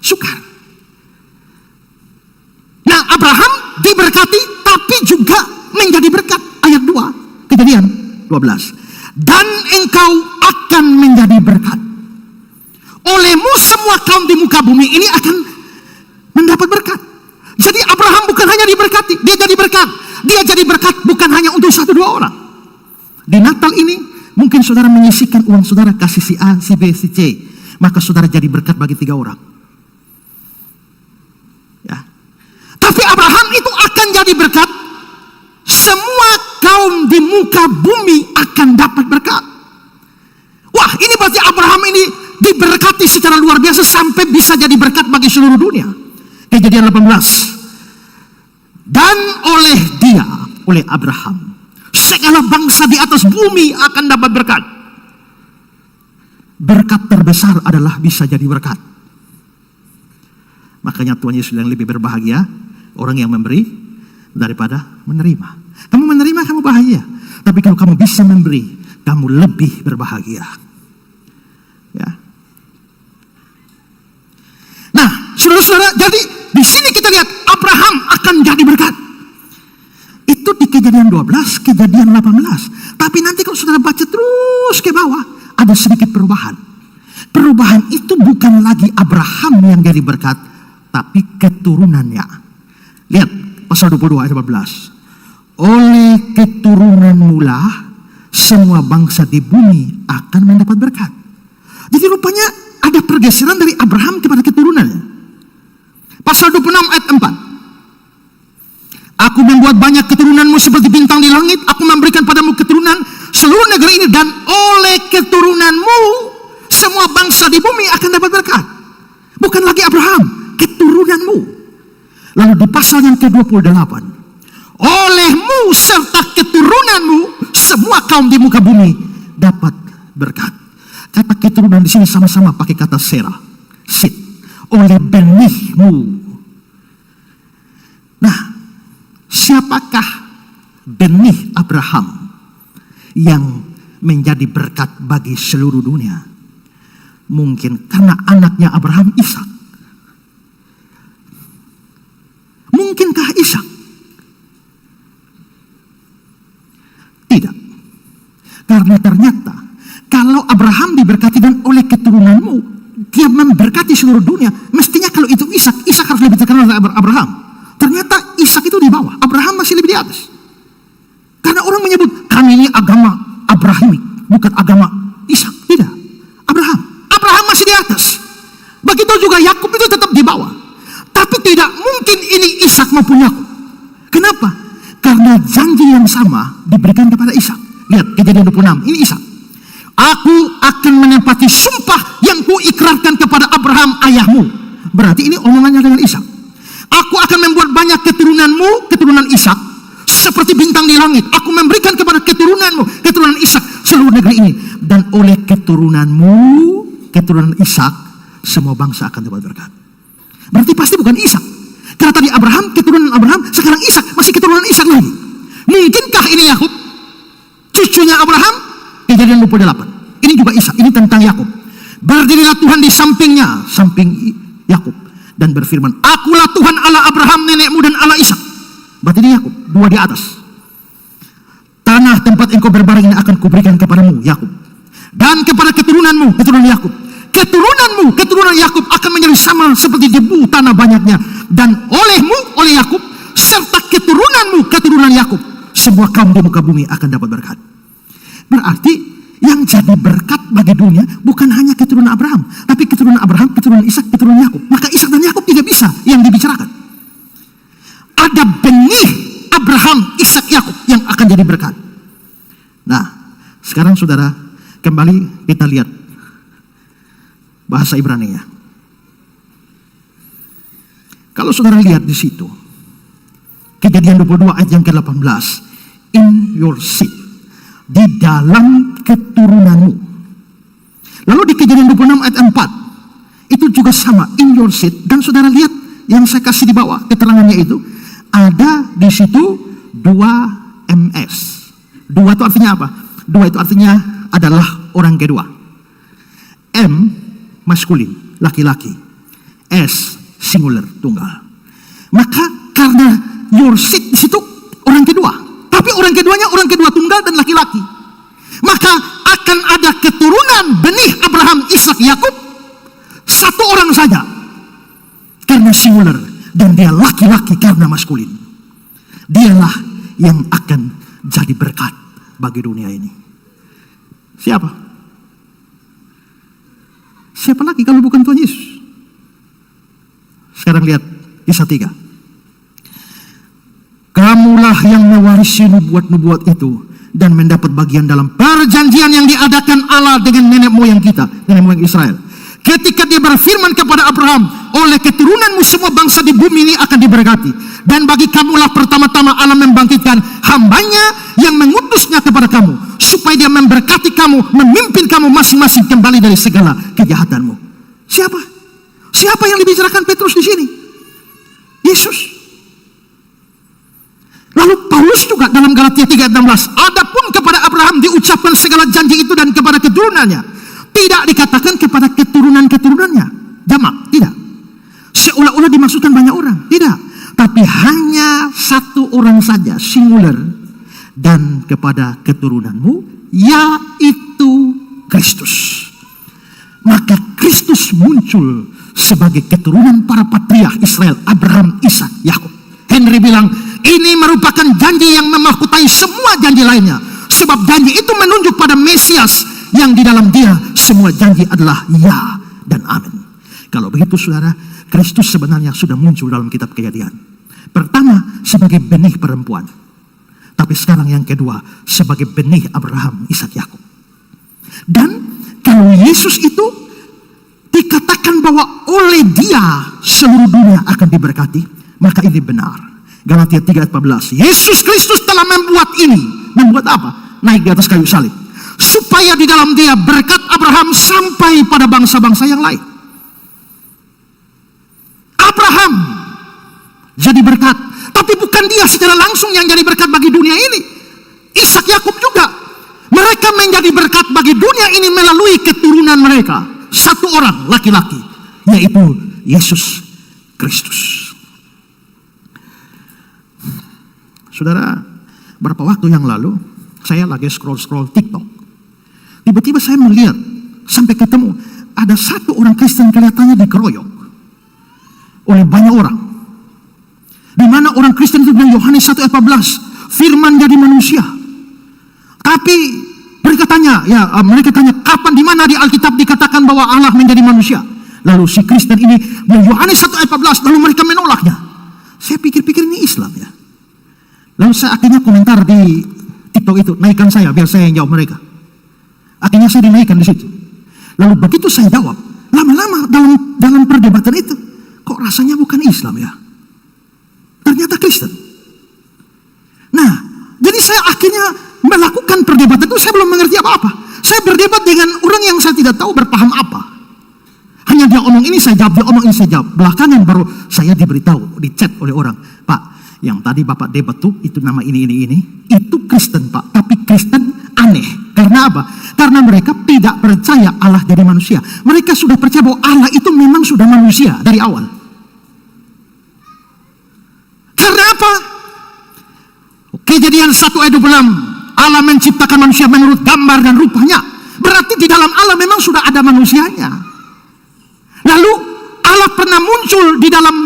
sukar. Nah, Abraham diberkati tapi juga menjadi berkat. Ayat 2, Kejadian 12. Dan engkau akan menjadi berkat. Olehmu semua kaum di muka bumi ini akan mendapat berkat. Jadi Abraham bukan hanya diberkati, dia jadi berkat. Dia jadi berkat bukan hanya untuk 1-2 orang. Di Natal ini mungkin saudara menyisihkan uang saudara kasih si A, si B, si C, maka saudara jadi berkat bagi 3 orang. Ya. Tapi Abraham itu akan jadi berkat. Semua kaum di muka bumi akan dapat berkat. Wah, ini berarti Abraham ini diberkati secara luar biasa sampai bisa jadi berkat bagi seluruh dunia. Kejadian 18. Dan oleh dia, oleh Abraham, segala bangsa di atas bumi akan dapat berkat. Berkat terbesar adalah bisa jadi berkat. Makanya Tuhan Yesus yang lebih berbahagia orang yang memberi daripada menerima. Kamu menerima, kamu bahagia. Tapi kalau kamu bisa memberi, kamu lebih berbahagia. Ya. Nah, saudara-saudara, jadi di sini kita lihat Abraham akan jadi berkat. Itu di Kejadian 12, Kejadian 18. Tapi nanti kalau saudara baca terus ke bawah, ada sedikit perubahan. Perubahan itu bukan lagi Abraham yang jadi berkat, tapi keturunannya. Lihat pasal 22 ayat 18. Oleh keturunanmu lah semua bangsa di bumi akan mendapat berkat. Jadi rupanya ada pergeseran dari Abraham kepada keturunannya. Pasal 26 ayat 4. Aku membuat banyak keturunanmu seperti bintang di langit. Aku memberikan padamu keturunan seluruh negeri ini. Dan oleh keturunanmu semua bangsa di bumi akan dapat berkat. Bukan lagi Abraham, keturunanmu. Lalu di pasal yang ke-28. Olehmu serta keturunanmu semua kaum di muka bumi dapat berkat. Kata keturunan di sini sama-sama pakai kata sera, sit. Oleh benihmu. Nah, siapakah benih Abraham yang menjadi berkat bagi seluruh dunia? Mungkin karena anaknya Abraham, Ishak. Mungkinkah Ishak? Tidak. Karena ternyata kalau Abraham diberkati dan oleh keturunanmu dia memberkati seluruh dunia, mestinya kalau itu Ishak, Ishak harus lebih terkenal dari Abraham. Ternyata Ishak itu di bawah, Abraham masih lebih di atas. Karena orang menyebut kami ini agama Abrahimik, bukan agama Ishak. Tidak, Abraham masih di atas. Begitu juga Yakub itu tetap di bawah. Tapi tidak mungkin ini Ishak maupun Yakub. Kenapa? Karena janji yang sama diberikan kepada Ishak. Lihat Kejadian 26, ini Ishak. Aku akan menepati sumpah yang kuikrarkan kepada Abraham ayahmu. Berarti ini omongannya dengan Ishak. Aku akan membuat banyak keturunanmu, keturunan Ishak, seperti bintang di langit. Aku memberikan kepada keturunanmu, keturunan Ishak, seluruh negeri ini. Dan oleh keturunanmu, keturunan Ishak, semua bangsa akan dapat berkat. Berarti pasti bukan Ishak. Karena tadi Abraham, keturunan Abraham, sekarang Ishak, masih keturunan Ishak lagi. Mungkinkah ini Yakub? Cucunya Abraham? Kejadian 28. Ini juga Ishak, ini tentang Yakub. Berdirilah Tuhan di sampingnya, samping Yakub, dan berfirman, Akulah Tuhan Allah Abraham nenekmu dan Allah Ishak. Berarti ini Yakub, dua di atas. Tanah tempat engkau berbaring ini akan kuberikan kepadamu, Yakub, dan kepada keturunanmu, keturunan Yakub. Keturunanmu, keturunan Yakub akan menjadi sama seperti debu tanah banyaknya. Dan olehmu, oleh Yakub, serta keturunanmu, keturunan Yakub, semua kaum di muka bumi akan dapat berkat. Berarti yang jadi berkat bagi dunia bukan hanya keturunan Abraham, tapi keturunan Abraham, keturunan Ishak, keturunan Yakub. Maka Ishak dan Yakub tidak bisa yang dibicarakan. Ada benih Abraham, Ishak, Yakub yang akan jadi berkat. Nah, sekarang saudara, kembali kita lihat bahasa Ibrani-nya. Kalau saudara lihat di situ, Kejadian 22 ayat yang ke-18, in your seed, di dalam keturunanmu. Lalu di Kejadian 26 ayat 4, itu juga sama, in your seed. Dan saudara lihat yang saya kasih di bawah keterangannya itu, ada di situ 2 MS. 2 itu artinya apa? 2 itu artinya adalah orang kedua. M maskulin, laki-laki. S singular, tunggal. Maka karena your seed di situ orang kedua, tapi orang keduanya orang kedua tunggal dan laki-laki, maka akan ada keturunan benih Abraham, Ishak, Yakub satu orang saja karena singular, dan dia laki-laki karena maskulin. Dialah yang akan jadi berkat bagi dunia ini. Siapa? Siapa lagi kalau bukan Tuhan Yesus? Sekarang lihat Kisah 3. Kamulah yang mewarisi nubuat-nubuat itu dan mendapat bagian dalam perjanjian yang diadakan Allah dengan nenek moyang kita, nenek moyang Israel. Ketika dia berfirman kepada Abraham, oleh keturunanmu semua bangsa di bumi ini akan diberkati. Dan bagi kamulah pertama-tama Allah membangkitkan hambanya yang mengutusnya kepada kamu, supaya dia memberkati kamu, memimpin kamu masing-masing kembali dari segala kejahatanmu. Siapa? Siapa yang dibicarakan Petrus di sini? Yesus. Lalu Paulus juga dalam Galatia 3:16, adapun kepada Abraham diucapkan segala janji itu dan kepada keturunannya. Tidak dikatakan kepada keturunan-keturunannya. Jamak, tidak. Seolah-olah dimaksudkan banyak orang, tidak. Tapi hanya satu orang saja, singular. Dan kepada keturunanmu, yaitu Kristus. Maka Kristus muncul sebagai keturunan para patriark Israel, Abraham, Ishak, Yakub. Henry bilang, ini merupakan janji yang memahkotai semua janji lainnya. Sebab janji itu menunjuk pada Mesias yang di dalam dia semua janji adalah ya dan amin. Kalau begitu saudara, Kristus sebenarnya sudah muncul dalam kitab Kejadian. Pertama sebagai benih perempuan, tapi sekarang yang kedua sebagai benih Abraham, Ishak, Yakub. Dan kalau Yesus itu dikatakan bahwa oleh dia seluruh dunia akan diberkati, maka ini benar. Galatia 3:14, Yesus Kristus telah membuat ini. Membuat apa? Naik di atas kayu salib, supaya di dalam dia berkat Abraham sampai pada bangsa-bangsa yang lain. Abraham jadi berkat, tapi bukan dia secara langsung yang jadi berkat bagi dunia ini. Ishak, Yakub juga. Mereka menjadi berkat bagi dunia ini melalui keturunan mereka. Satu orang laki-laki, yaitu Yesus Kristus. Saudara, beberapa waktu yang lalu saya lagi scroll TikTok. Tiba-tiba saya melihat sampai ketemu ada satu orang Kristen kelihatannya dikeroyok oleh banyak orang. Di mana orang Kristen itu bilang Yohanes 1:14, firman jadi manusia. Tapi mereka tanya, mereka tanya kapan, di mana di Alkitab dikatakan bahwa Allah menjadi manusia. Lalu si Kristen ini bilang Yohanes 1:14, lalu mereka menolaknya. Saya pikir-pikir ini Islam ya. Lalu saya akhirnya komentar di TikTok itu, naikkan saya biar saya yang jawab mereka. Akhirnya saya dinaikkan di situ. Lalu begitu saya jawab, lama-lama dalam perdebatan itu, kok rasanya bukan Islam ya? Ternyata Kristen. Nah, jadi saya akhirnya melakukan perdebatan itu, saya belum mengerti apa-apa. Saya berdebat dengan orang yang saya tidak tahu berpaham apa. Hanya dia omong ini saya jawab, dia omong ini saya jawab. Belakangan baru saya diberitahu, di chat oleh orang, Pak, yang tadi Bapak debat tuh, itu nama ini. Itu Kristen Pak, tapi Kristen aneh. Karena apa? Karena mereka tidak percaya Allah jadi manusia. Mereka sudah percaya bahwa Allah itu memang sudah manusia dari awal. Karena apa? Kejadian 1:26, Allah menciptakan manusia menurut gambar dan rupanya. Berarti di dalam Allah memang sudah ada manusianya. Lalu Allah pernah muncul di dalam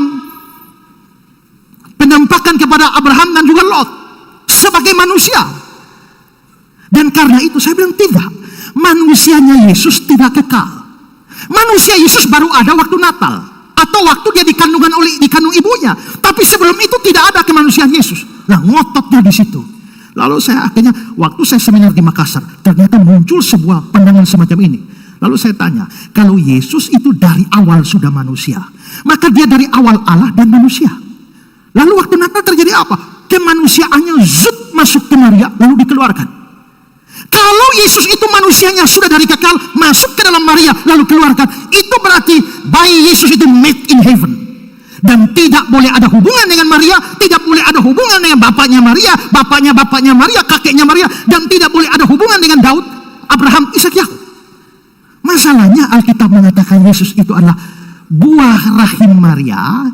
penampakan kepada Abraham dan juga Lot sebagai manusia. Dan karena itu saya bilang tidak, manusianya Yesus tidak kekal. Manusia Yesus baru ada waktu Natal atau waktu dia dikandung ibunya. Tapi sebelum itu tidak ada kemanusiaan Yesus. Nah, ngototnya di situ. Lalu saya akhirnya waktu saya seminar di Makassar, ternyata muncul sebuah pandangan semacam ini. Lalu saya tanya, kalau Yesus itu dari awal sudah manusia, maka dia dari awal Allah dan manusia. Lalu waktu Natal terjadi apa? Kemanusiaannya zut masuk ke Maria lalu dikeluarkan. Kalau Yesus itu manusianya sudah dari kekal masuk ke dalam Maria lalu keluarkan, itu berarti bayi Yesus itu made in heaven. Dan tidak boleh ada hubungan dengan Maria, tidak boleh ada hubungan dengan bapaknya Maria, bapaknya Maria, kakeknya Maria, dan tidak boleh ada hubungan dengan Daud, Abraham, Ishak, Yakub. Masalahnya Alkitab mengatakan Yesus itu adalah buah rahim Maria,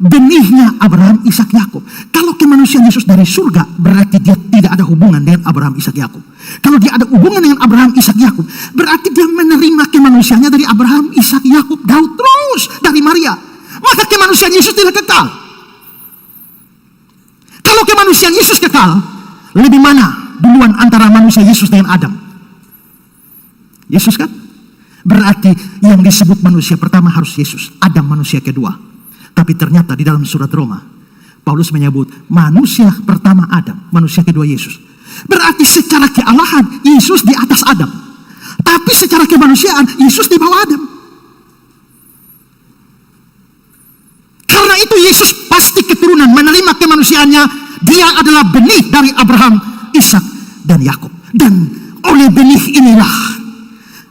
benihnya Abraham, Ishak, Yakub. Kalau kemanusiaan Yesus dari surga, berarti dia tidak ada hubungan dengan Abraham, Ishak, Yakub. Kalau dia ada hubungan dengan Abraham, Ishak, Yakub, berarti dia menerima kemanusiaannya dari Abraham, Ishak, Yakub, Daud, terus dari Maria. Maka kemanusiaan Yesus tidak kekal. Kalau kemanusiaan Yesus kekal, lebih mana duluan antara manusia Yesus dengan Adam? Yesus kan? Berarti yang disebut manusia pertama harus Yesus, Adam manusia kedua. Tapi ternyata di dalam surat Roma, Paulus menyebut manusia pertama Adam, manusia kedua Yesus. Berarti secara kealahan Yesus di atas Adam. Tapi secara kemanusiaan Yesus di bawah Adam. Karena itu Yesus pasti keturunan menerima kemanusiaannya dia adalah benih dari Abraham, Ishak, dan Yakub. Dan oleh benih inilah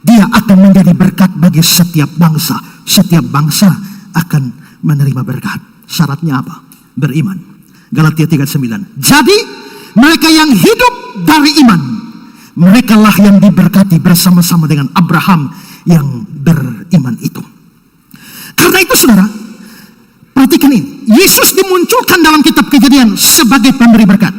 dia akan menjadi berkat bagi setiap bangsa. Setiap bangsa akan menerima berkat. Syaratnya apa? Beriman. Galatia 3:9. Jadi mereka yang hidup dari iman, merekalah yang diberkati bersama-sama dengan Abraham yang beriman itu. Karena itu saudara, perhatikan ini. Yesus dimunculkan dalam kitab Kejadian sebagai pemberi berkat.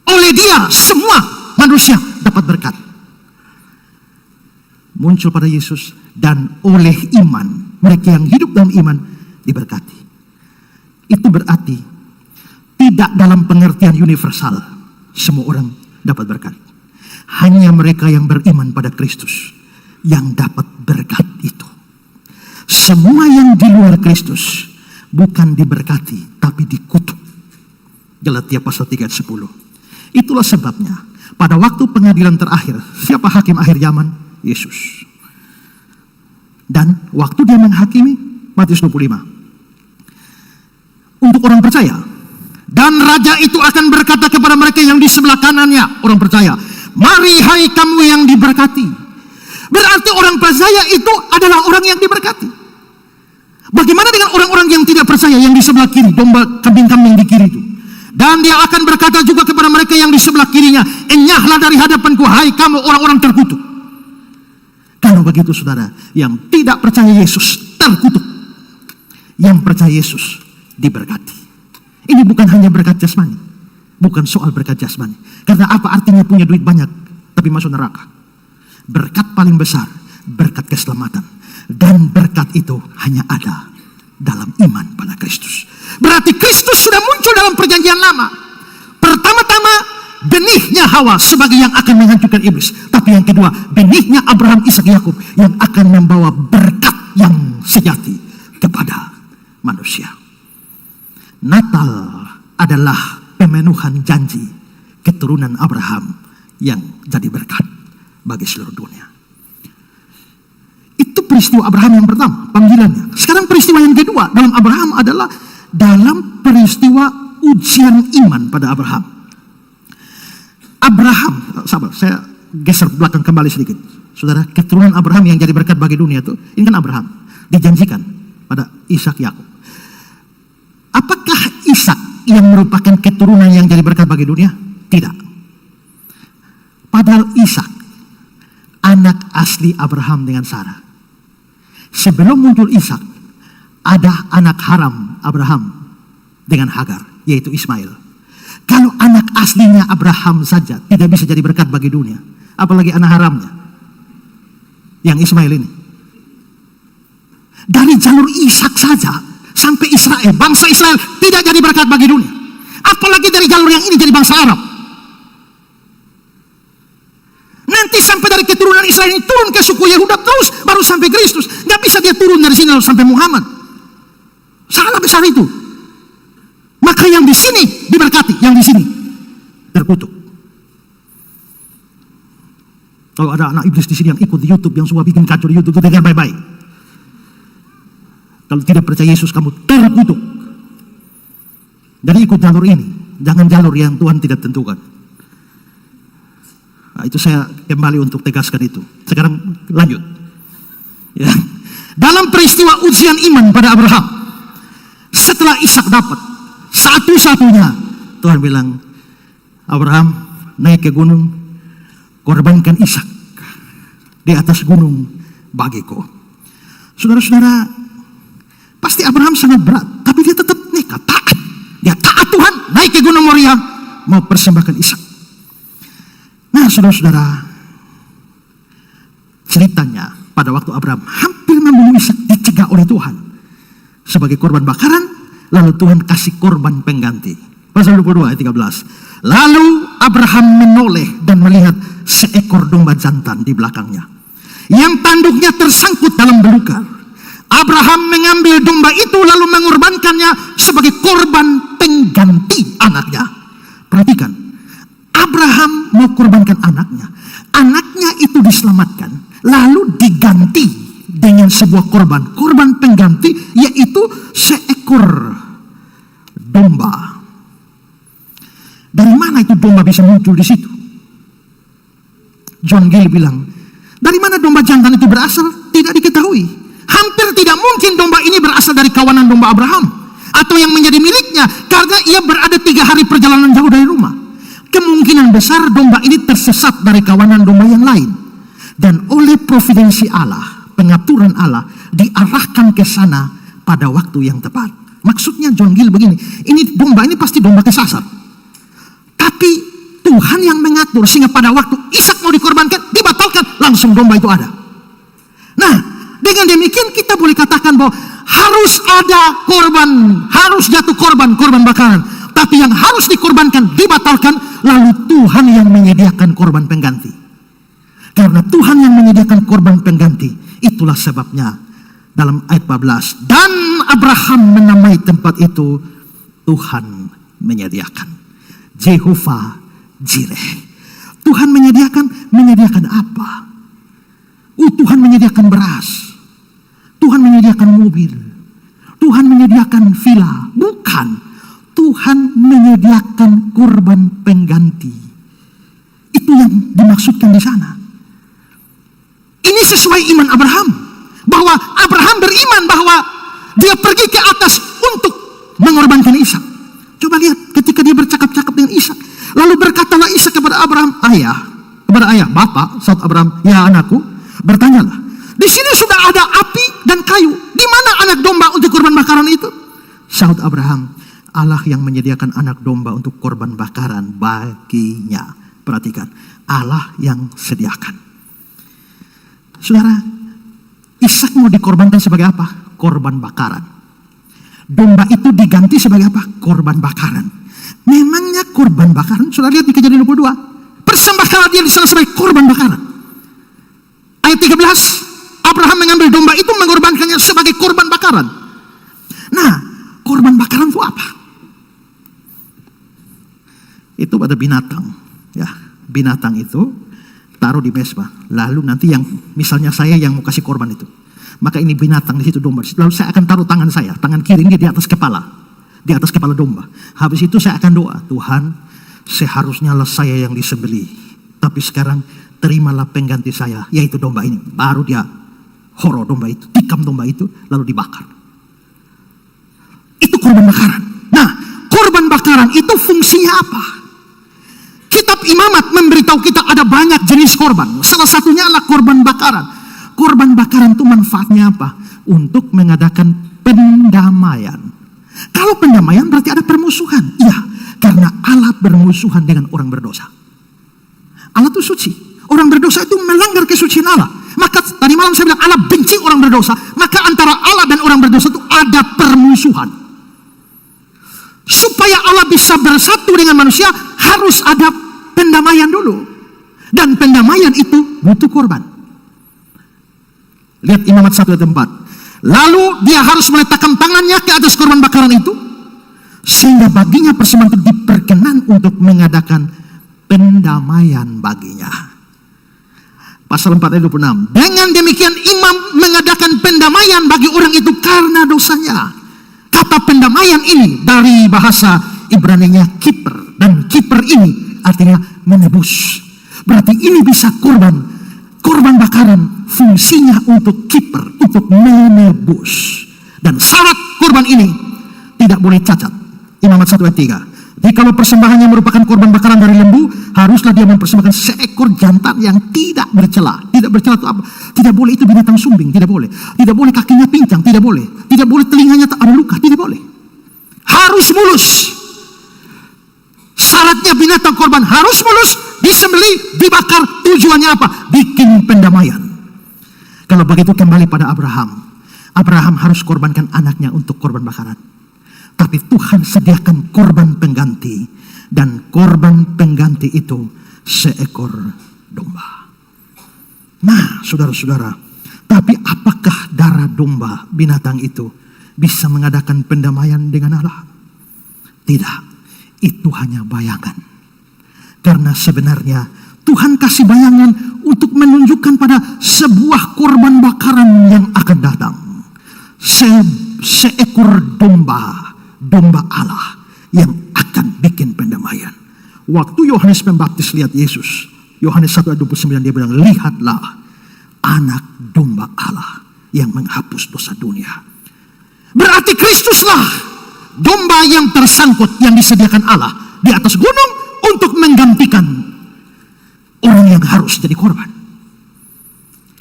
Oleh dia semua manusia dapat berkat. Muncul pada Yesus, dan oleh iman mereka yang hidup dalam iman diberkati. Itu berarti tidak dalam pengertian universal semua orang dapat berkat. Hanya mereka yang beriman pada Kristus yang dapat berkat itu. Semua yang di luar Kristus bukan diberkati tapi dikutuk. Galatia pasal 3 ayat 10. Itulah sebabnya pada waktu pengadilan terakhir, siapa hakim akhir zaman? Yesus. Dan waktu dia menghakimi, Matius 25. Untuk orang percaya, dan raja itu akan berkata kepada mereka yang di sebelah kanannya, orang percaya, mari hai kamu yang diberkati. Berarti orang percaya itu adalah orang yang diberkati. Bagaimana dengan orang-orang yang tidak percaya yang di sebelah kiri, domba kambing-kambing di kiri itu? Dan dia akan berkata juga kepada mereka yang di sebelah kirinya, enyahlah dari hadapanku hai kamu orang-orang terkutuk. Kalau begitu saudara, yang tidak percaya Yesus terkutuk. Yang percaya Yesus diberkati. Ini bukan hanya berkat jasmani. Bukan soal berkat jasmani. Karena apa artinya punya duit banyak tapi masuk neraka? Berkat paling besar, berkat keselamatan. Dan berkat itu hanya ada dalam iman pada Kristus. Berarti Kristus sudah muncul dalam perjanjian lama. Pertama-tama benihnya Hawa sebagai yang akan menghancurkan iblis. Tapi yang kedua, benihnya Abraham, Ishak, Yakub yang akan membawa berkat yang sejati kepada manusia. Natal adalah pemenuhan janji keturunan Abraham yang jadi berkat bagi seluruh dunia. Itu peristiwa Abraham yang pertama, panggilannya. Sekarang peristiwa yang kedua dalam Abraham adalah dalam peristiwa ujian iman pada Abraham. Abraham, sabar, saya geser belakang kembali sedikit. Saudara, keturunan Abraham yang jadi berkat bagi dunia itu, ini kan Abraham, dijanjikan pada Ishak, Yakub. Apakah Ishak yang merupakan keturunan yang jadi berkat bagi dunia? Tidak. Padahal Ishak anak asli Abraham dengan Sarah. Sebelum muncul Ishak, ada anak haram Abraham dengan Hagar, yaitu Ismail. Kalau anak aslinya Abraham saja tidak bisa jadi berkat bagi dunia, apalagi anak haramnya, yang Ismail ini. Dari jalur Ishak saja sampai Israel, bangsa Israel tidak jadi berkat bagi dunia. Apalagi dari jalur yang ini jadi bangsa Arab. Nanti sampai dari keturunan Israel ini turun ke suku Yehuda terus baru sampai Kristus. Nggak bisa dia turun dari sini lalu sampai Muhammad. Salah besar itu. Maka yang di sini diberkati, yang di sini terkutuk. Kalau ada anak iblis di sini yang ikut di YouTube, yang suka bikin kacau di YouTube, itu dengar baik-baik. Kalau tidak percaya Yesus, kamu terkutuk. Jadi ikut jalur ini, jangan jalur yang Tuhan tidak tentukan. Nah, itu saya kembali untuk tegaskan itu. Sekarang lanjut. Ya. Dalam peristiwa ujian iman pada Abraham, setelah Ishak dapat, satu-satunya Tuhan bilang, Abraham naik ke gunung, korbankan Ishak di atas gunung bagiku. Saudara-saudara, pasti Abraham sangat berat, tapi dia tetap nekat, taat. Dia taat Tuhan, naik ke gunung Moria, mau persembahkan Ishak. Nah, saudara-saudara, ceritanya pada waktu Abraham hampir membunuh Ishak, dicegah oleh Tuhan sebagai korban bakaran, lalu Tuhan kasih korban pengganti. Pasal 22 ayat 13. Lalu Abraham menoleh dan melihat seekor domba jantan di belakangnya, yang tanduknya tersangkut dalam belukar. Abraham mengambil domba itu lalu mengorbankannya sebagai korban pengganti anaknya. Perhatikan, Abraham mau korbankan anaknya. Anaknya itu diselamatkan, lalu diganti dengan sebuah korban pengganti, yaitu seekor domba bisa muncul di situ? John Gill bilang, dari mana domba jantan itu berasal? Tidak diketahui. Hampir tidak mungkin domba ini berasal dari kawanan domba Abraham atau yang menjadi miliknya, karena ia berada 3 hari perjalanan jauh dari rumah. Kemungkinan besar domba ini tersesat dari kawanan domba yang lain, dan oleh providensi Allah, pengaturan Allah, diarahkan ke sana pada waktu yang tepat. Maksudnya John Gill begini, ini domba ini pasti domba kesasar, tapi Tuhan yang mengatur sehingga pada waktu Ishak mau dikorbankan, dibatalkan, langsung domba itu ada. Nah, dengan demikian kita boleh katakan bahwa harus ada korban, harus jatuh korban bakaran, tapi yang harus dikorbankan dibatalkan, lalu Tuhan yang menyediakan korban pengganti. Karena Tuhan yang menyediakan korban pengganti, itulah sebabnya dalam ayat 14, dan Abraham menamai tempat itu Tuhan menyediakan. Jehovah Jireh. Tuhan menyediakan apa? Tuhan menyediakan beras. Tuhan menyediakan mobil. Tuhan menyediakan villa. Bukan. Tuhan menyediakan korban pengganti. Itu yang dimaksudkan di sana. Ini sesuai iman Abraham. Bahwa Abraham beriman bahwa dia pergi ke atas untuk mengorbankan Ishak. Coba lihat ketika dia bercakap-cakap dengan Ishak. Lalu berkatalah Ishak kepada Abraham, kepada ayah, bapak, saud Abraham, ya anakku, bertanyalah. Di sini sudah ada api dan kayu. Di mana anak domba untuk korban bakaran itu? Saud Abraham, Allah yang menyediakan anak domba untuk korban bakaran baginya. Perhatikan, Allah yang sediakan. Saudara, Ishak mau dikorbankan sebagai apa? Korban bakaran. Domba itu diganti sebagai apa? Korban bakaran. Memangnya korban bakaran, saudara lihat di Kejadian 22, persembahkanlah dia di sana sebagai korban bakaran. Ayat 13, Abraham mengambil domba itu mengorbankannya sebagai korban bakaran. Nah, korban bakaran itu apa? Itu pada binatang, ya. Binatang itu taruh di mezbah. Lalu nanti yang misalnya saya yang mau kasih korban itu, maka ini binatang di situ domba. Lalu saya akan taruh tangan saya, tangan kiri ini di atas kepala domba. Habis itu saya akan doa, Tuhan, seharusnya lah saya yang disembelih, tapi sekarang terimalah pengganti saya, yaitu domba ini. Baru dia horo domba itu, tikam domba itu, lalu dibakar. Itu korban bakaran. Nah, korban bakaran itu fungsinya apa? Kitab Imamat memberitahu kita ada banyak jenis korban. Salah satunya adalah korban bakaran. Korban bakaran itu manfaatnya apa? Untuk mengadakan pendamaian. Kalau pendamaian berarti ada permusuhan. Iya, karena Allah bermusuhan dengan orang berdosa. Allah itu suci. Orang berdosa itu melanggar kesucian Allah. Maka tadi malam saya bilang Allah benci orang berdosa. Maka antara Allah dan orang berdosa itu ada permusuhan. Supaya Allah bisa bersatu dengan manusia, harus ada pendamaian dulu. Dan pendamaian itu butuh korban. Lihat Imamat 1 ayat 4. Lalu dia harus meletakkan tangannya ke atas korban bakaran itu, sehingga baginya persembahan itu diperkenan untuk mengadakan pendamaian baginya. Pasal 4 ayat 26. Dengan demikian imam mengadakan pendamaian bagi orang itu karena dosanya. Kata pendamaian ini dari bahasa Ibrani-nya kiper, dan kiper ini artinya menebus. Berarti ini bisa korban bakaran fungsinya untuk kiper, untuk menebus. Dan syarat korban ini tidak boleh cacat. Imamat 1 ayat 3. Jikalau persembahannya merupakan korban bakaran dari lembu, haruslah dia mempersembahkan seekor jantan yang tidak bercela. Tidak bercela itu apa? Tidak boleh itu binatang sumbing, tidak boleh. Tidak boleh kakinya pincang, tidak boleh. Tidak boleh telinganya tak ada luka, tidak boleh. Harus mulus. Syaratnya binatang korban harus mulus, disembelih, dibakar. Tujuannya apa? Bikin pendamaian. Kalau begitu kembali pada Abraham. Abraham harus korbankan anaknya untuk korban bakaran. Tapi Tuhan sediakan korban pengganti. Dan korban pengganti itu seekor domba. Nah, saudara-saudara, tapi apakah darah domba binatang itu bisa mengadakan pendamaian dengan Allah? Tidak, itu hanya bayangan. Karena sebenarnya Tuhan kasih bayangan untuk menunjukkan pada sebuah korban bakaran yang akan datang. Seekor domba Allah yang akan bikin pendamaian. Waktu Yohanes Pembaptis lihat Yesus, Yohanes 1 ayat 29 dia bilang, lihatlah anak domba Allah yang menghapus dosa dunia. Berarti Kristuslah domba yang tersangkut yang disediakan Allah di atas gunung untuk menggantikan orang yang harus jadi korban.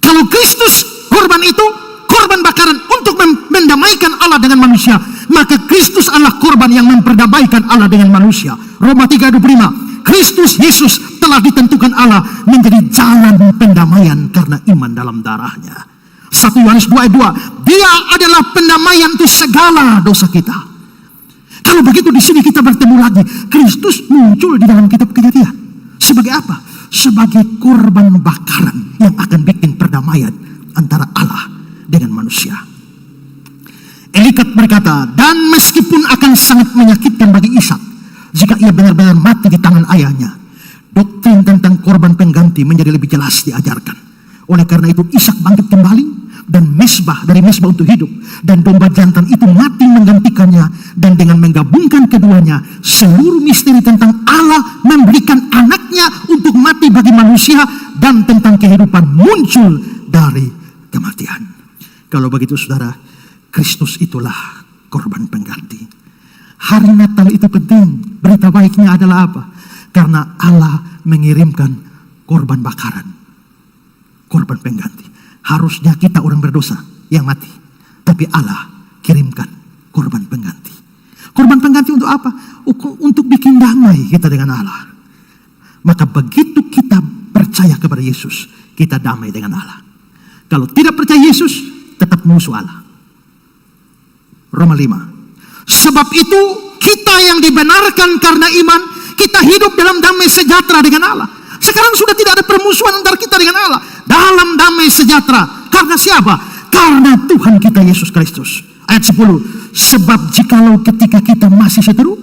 Kalau Kristus korban itu korban bakaran untuk mendamaikan Allah dengan manusia, maka Kristus adalah korban yang memperdamaikan Allah dengan manusia. Roma 3:25, Kristus Yesus telah ditentukan Allah menjadi jalan pendamaian karena iman dalam darahnya. 1 Yohanes 2 ayat 2, dia adalah pendamaian untuk segala dosa kita. Kalau begitu di sini kita bertemu lagi, Kristus muncul di dalam kitab Kejadian. Sebagai apa? Sebagai korban bakaran yang akan bikin perdamaian antara Allah dengan manusia. Elikat berkata, dan meskipun akan sangat menyakitkan bagi Ishak jika ia benar-benar mati di tangan ayahnya, doktrin tentang korban pengganti menjadi lebih jelas diajarkan. Oleh karena itu Ishak bangkit kembali, dan mesbah dari mesbah untuk hidup, dan domba jantan itu mati menggantikannya. Dan dengan menggabungkan keduanya, seluruh misteri tentang Allah memberikan anaknya untuk mati bagi manusia, dan tentang kehidupan muncul dari kematian. Kalau begitu saudara, Kristus itulah korban pengganti. Hari Natal itu penting. Berita baiknya adalah apa? Karena Allah mengirimkan korban bakaran, korban pengganti. Harusnya kita orang berdosa yang mati, tapi Allah kirimkan korban pengganti. Korban pengganti untuk apa? Untuk bikin damai kita dengan Allah. Maka begitu kita percaya kepada Yesus, kita damai dengan Allah. Kalau tidak percaya Yesus, tetap musuh Allah. Roma 5. Sebab itu kita yang dibenarkan karena iman, kita hidup dalam damai sejahtera dengan Allah. Sekarang sudah tidak ada permusuhan antara kita dengan Allah. Dalam damai sejahtera. Karena siapa? Karena Tuhan kita Yesus Kristus. Ayat 10. Sebab jikalau ketika kita masih seteru,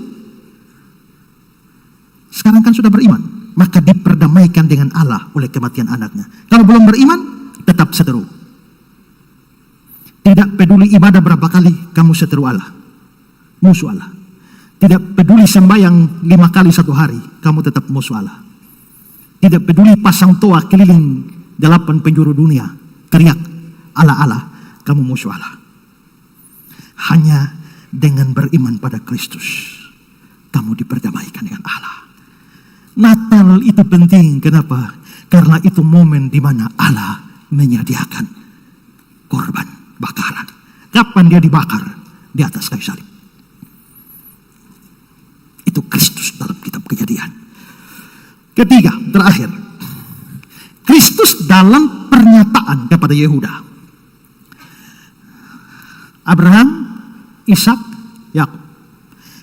sekarang kan sudah beriman, maka diperdamaikan dengan Allah oleh kematian anaknya. Kalau belum beriman, tetap seteru. Tidak peduli ibadah berapa kali kamu seteru Allah, musuh Allah. Tidak peduli sembahyang 5 kali satu hari, kamu tetap musuh Allah. Tidak peduli pasang toa keliling 8 penjuru dunia, teriak Allah Allah, kamu musuh Allah. Hanya dengan beriman pada Kristus, kamu diperdamaikan dengan Allah. Natal itu penting, kenapa? Karena itu momen di mana Allah menyediakan korban bakaran. Kapan dia dibakar? Di atas kayu salib. Itu Kristus dalam kitab Kejadian. Ketiga, terakhir, Kristus dalam pernyataan kepada Yehuda. Abraham, Ishak, Yakub.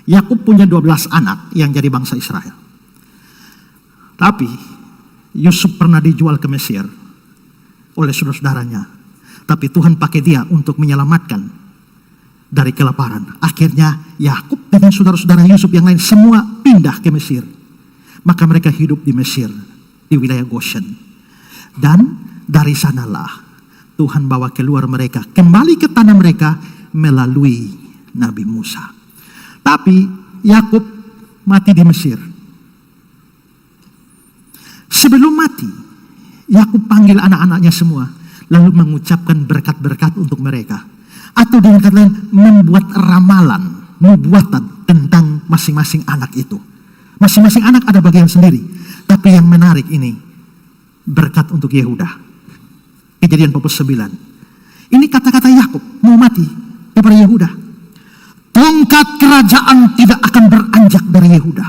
Yakub punya 12 anak yang jadi bangsa Israel. Tapi Yusuf pernah dijual ke Mesir oleh saudara-saudaranya. Tapi Tuhan pakai dia untuk menyelamatkan dari kelaparan. Akhirnya Yakub dengan saudara-saudara Yusuf yang lain semua pindah ke Mesir. Maka mereka hidup di Mesir, di wilayah Goshen. Dan dari sanalah Tuhan bawa keluar mereka, kembali ke tanah mereka melalui Nabi Musa. Tapi Yakub mati di Mesir. Sebelum mati, Yakub panggil anak-anaknya semua, lalu mengucapkan berkat-berkat untuk mereka. Atau dengan kata lain, membuat ramalan, nubuatan tentang masing-masing anak itu. Masing-masing anak ada bagian sendiri. Tapi yang menarik ini, berkat untuk Yehuda. Kejadian 49. Ini kata-kata Yakub mau mati kepada Yehuda. Tongkat kerajaan tidak akan beranjak dari Yehuda,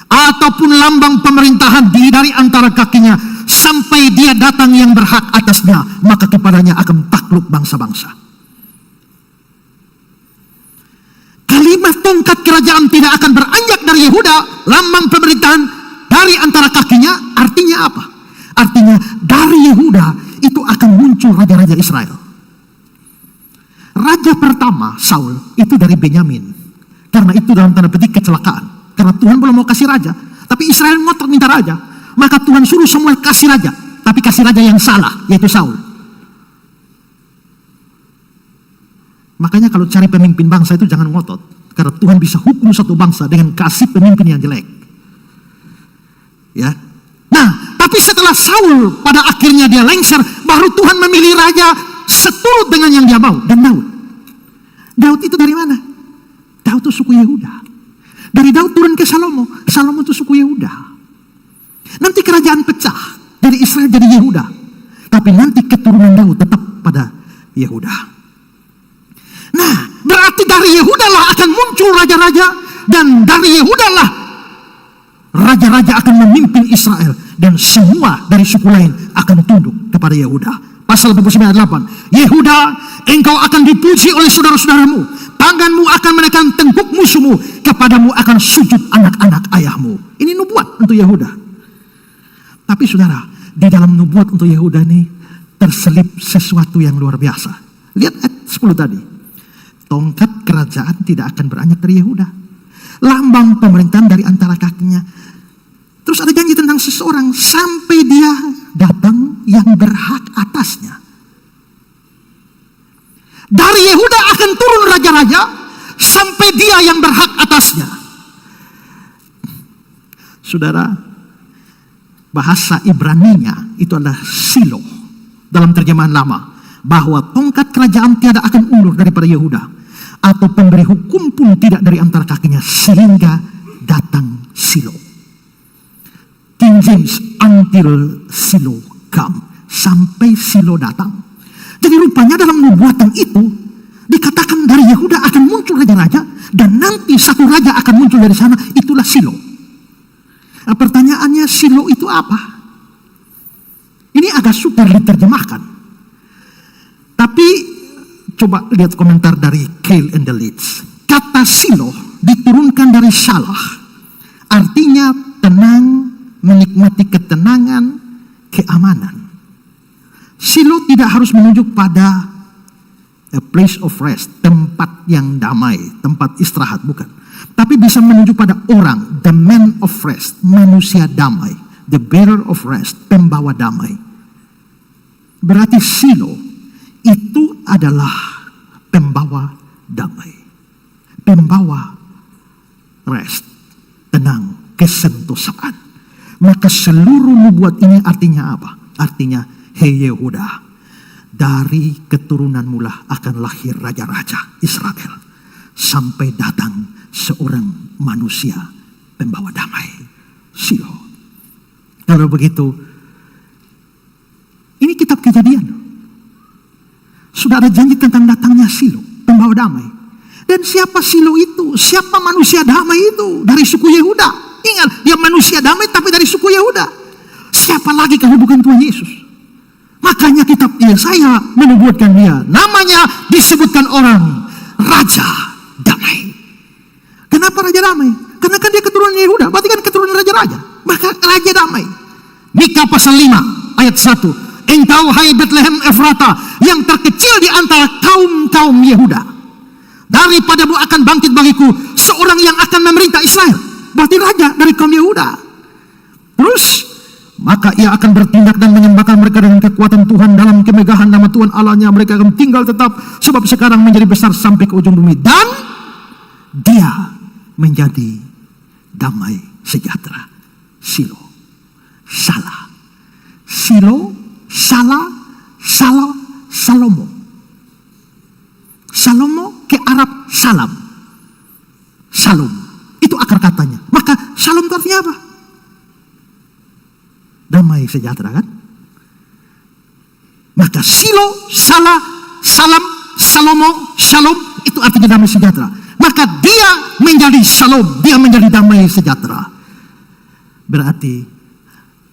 ataupun lambang pemerintahan dari antara kakinya, sampai dia datang yang berhak atasnya, maka kepadanya akan takluk bangsa-bangsa. Kalimat tongkat kerajaan tidak akan beranjak dari Yehuda, lambang pemerintahan dari antara kakinya, artinya apa? Artinya dari Yehuda itu akan muncul raja-raja Israel. Raja pertama Saul itu dari Benyamin. Karena itu dalam tanda petik kecelakaan. Karena Tuhan belum mau kasih raja, tapi Israel ngotot minta raja. Maka Tuhan suruh semua kasih raja, tapi kasih raja yang salah, yaitu Saul. Makanya kalau cari pemimpin bangsa itu jangan ngotot. Karena Tuhan bisa hukum satu bangsa dengan kasih pemimpin yang jelek. Ya. Nah, tapi setelah Saul pada akhirnya dia lengser, baru Tuhan memilih raja seturut dengan yang dia mau, dan Daud. Daud itu dari mana? Daud itu suku Yehuda. Dari Daud turun ke Salomo. Salomo itu suku Yehuda. Nanti kerajaan pecah dari Israel jadi Yehuda, tapi nanti keturunan Daud tetap pada Yehuda. Nah, berarti dari Yehuda lah akan muncul raja-raja, dan dari Yehuda lah raja-raja akan memimpin Israel, dan semua dari suku lain akan tunduk kepada Yehuda. Pasal 49 ayat 8. Yehuda, engkau akan dipuji oleh saudara-saudaramu. Tanganmu akan menekan tengkuk musuhmu. Kepadamu akan sujud anak-anak ayahmu. Ini nubuat untuk Yehuda. Tapi saudara, di dalam nubuat untuk Yehuda ini terselip sesuatu yang luar biasa. Lihat ayat 10 tadi. Tongkat kerajaan tidak akan beranjak dari Yehuda. Lambang pemerintahan dari antara kakinya. Terus ada janji tentang seseorang sampai dia datang yang berhak atasnya. Dari Yehuda akan turun raja-raja sampai dia yang berhak atasnya. Saudara, bahasa Ibraninya itu adalah Silo dalam terjemahan lama, bahwa tongkat kerajaan tiada akan undur daripada Yehuda, atau pemberi hukum pun tidak dari antara kakinya, sehingga datang Silo. King James, until Silo come, sampai Silo datang. Jadi rupanya dalam nubuatan itu dikatakan dari Yehuda akan muncul raja-raja, dan nanti satu raja akan muncul dari sana, itulah Silo. Nah, pertanyaannya, Silo itu apa? Ini agak sukar diterjemahkan. Tapi coba lihat komentar dari Cale and the Leeds. Kata Silo diturunkan dari Salah, artinya tenang, menikmati ketenangan, keamanan. Silo tidak harus menunjuk pada a place of rest, tempat yang damai, tempat istirahat, bukan. Tapi bisa menunjuk pada orang, the man of rest, manusia damai, the bearer of rest, pembawa damai. Berarti Silo itu adalah pembawa damai, pembawa rest, tenang, kesentosaan. Maka seluruh nubuat ini artinya apa? Artinya, hei Yehuda, dari keturunanmu lah akan lahir raja-raja Israel, sampai datang seorang manusia pembawa damai, Silo. Kalau begitu, ini kitab Kejadian. Sudah ada janji tentang datangnya Silo, pembawa damai. Dan siapa Silo itu? Siapa manusia damai itu? Dari suku Yehuda. Ingat, dia manusia damai tapi dari suku Yehuda. Siapa lagi kalau bukan Tuhan Yesus? Makanya kitab Yesaya menubuatkan dia. Namanya disebutkan orang Raja Damai. Kenapa Raja Damai? Karena kan dia keturunan Yehuda, berarti kan keturunan raja-raja. Maka Raja Damai. Mika pasal 5 ayat 1. Engkau hai Bethlehem Efrata, yang terkecil di antara kaum-kaum Yehuda, daripadamu akan bangkit bagiku seorang yang akan memerintah Israel. Berarti raja dari kaum Yehuda. Terus, maka ia akan bertindak dan menyembahkan mereka dengan kekuatan Tuhan dalam kemegahan nama Tuhan Allahnya. Mereka akan tinggal tetap, sebab sekarang menjadi besar sampai ke ujung bumi. Dan dia menjadi damai sejahtera. Silo, Salah. Silo, Salah, Salah, Salomo. Salomo ke Arab salam. Salom. Itu akar katanya. Maka Shalom itu artinya apa? Damai sejahtera, kan? Maka Silo, Salah, Salam, Salomo, Shalom itu artinya damai sejahtera. Maka dia menjadi Shalom, dia menjadi damai sejahtera. Berarti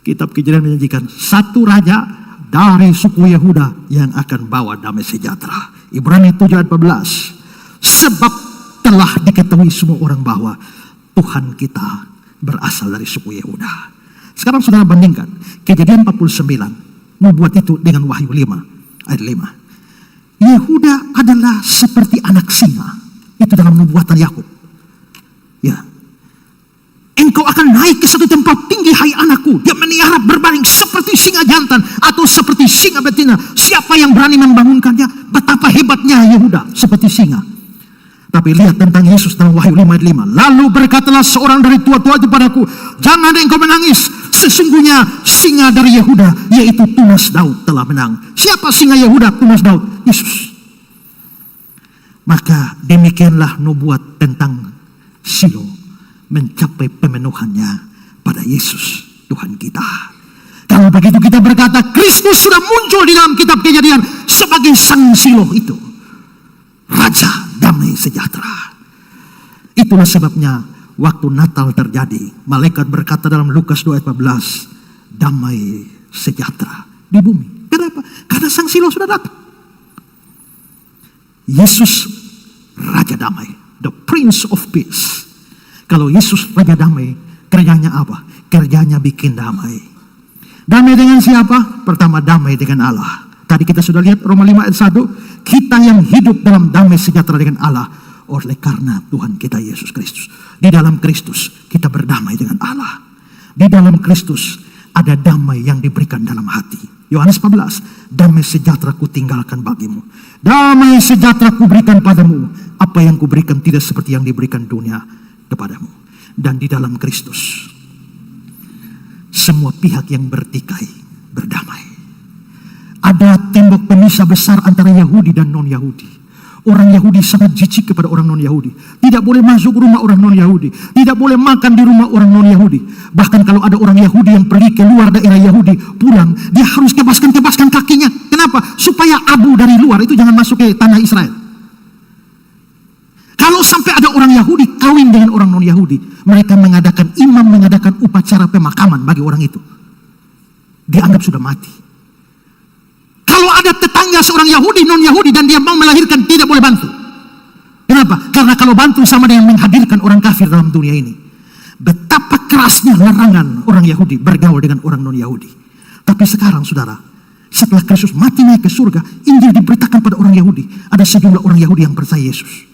kitab Kejadian menjanjikan satu raja dari suku Yehuda yang akan bawa damai sejahtera. Ibrani 7 ayat 14. Sebab telah diketahui semua orang bahwa Tuhan kita berasal dari suku Yehuda. Sekarang saudara bandingkan Kejadian 49, nubuat itu dengan Wahyu 5 ayat 5. Yehuda adalah seperti anak singa. Itu dalam nubuatan Yakub. Ya. Engkau akan naik ke satu tempat tinggi, hai anakku. Dia melihara berbaring seperti singa jantan atau seperti singa betina. Siapa yang berani membangunkannya? Betapa hebatnya Yehuda seperti singa. Tapi lihat tentang Yesus dalam Wahyu 5 ayat 5. Lalu berkatalah seorang dari tua-tua itu padaku, jangan engkau menangis. Sesungguhnya singa dari Yehuda, yaitu tunas Daud, telah menang. Siapa singa Yehuda, tunas Daud? Yesus. Maka demikianlah nubuat tentang Silo mencapai pemenuhannya pada Yesus Tuhan kita. Kalau begitu kita berkata Kristus sudah muncul di dalam kitab Kejadian sebagai sang Silo itu, Raja damai sejahtera. Itulah sebabnya waktu Natal terjadi, malaikat berkata dalam Lukas 2 ayat 14, damai sejahtera di bumi. Kenapa? Karena sang Silo sudah datang. Yesus Raja Damai, the Prince of Peace. Kalau Yesus Raja Damai, kerjanya apa? Kerjanya bikin damai. Damai dengan siapa? Pertama, damai dengan Allah. Tadi kita sudah lihat Roma 5 ayat 1, kita yang hidup dalam damai sejahtera dengan Allah oleh karena Tuhan kita Yesus Kristus. Di dalam Kristus kita berdamai dengan Allah. Di dalam Kristus ada damai yang diberikan dalam hati. Yohanes 14, damai sejahtera ku tinggalkan bagimu, damai sejahtera ku berikan padamu. Apa yang ku berikan tidak seperti yang diberikan dunia kepadamu. Dan di dalam Kristus semua pihak yang bertikai berdamai. Ada tembok pemisah besar antara Yahudi dan non-Yahudi. Orang Yahudi sangat jijik kepada orang non-Yahudi. Tidak boleh masuk rumah orang non-Yahudi. Tidak boleh makan di rumah orang non-Yahudi. Bahkan kalau ada orang Yahudi yang pergi keluar daerah Yahudi, pulang, dia harus kebaskan kakinya. Kenapa? Supaya abu dari luar itu jangan masuk ke tanah Israel. Kalau sampai ada orang Yahudi kawin dengan orang non-Yahudi, mereka imam mengadakan upacara pemakaman bagi orang itu. Dianggap sudah mati. Kalau ada tetangga seorang Yahudi, non-Yahudi, dan dia mau melahirkan, tidak boleh bantu. Kenapa? Karena kalau bantu sama dengan menghadirkan orang kafir dalam dunia ini. Betapa kerasnya larangan orang Yahudi bergaul dengan orang non-Yahudi. Tapi sekarang saudara, setelah Kristus mati naik ke surga, Injil diberitakan pada orang Yahudi. Ada sejumlah orang Yahudi yang percaya Yesus.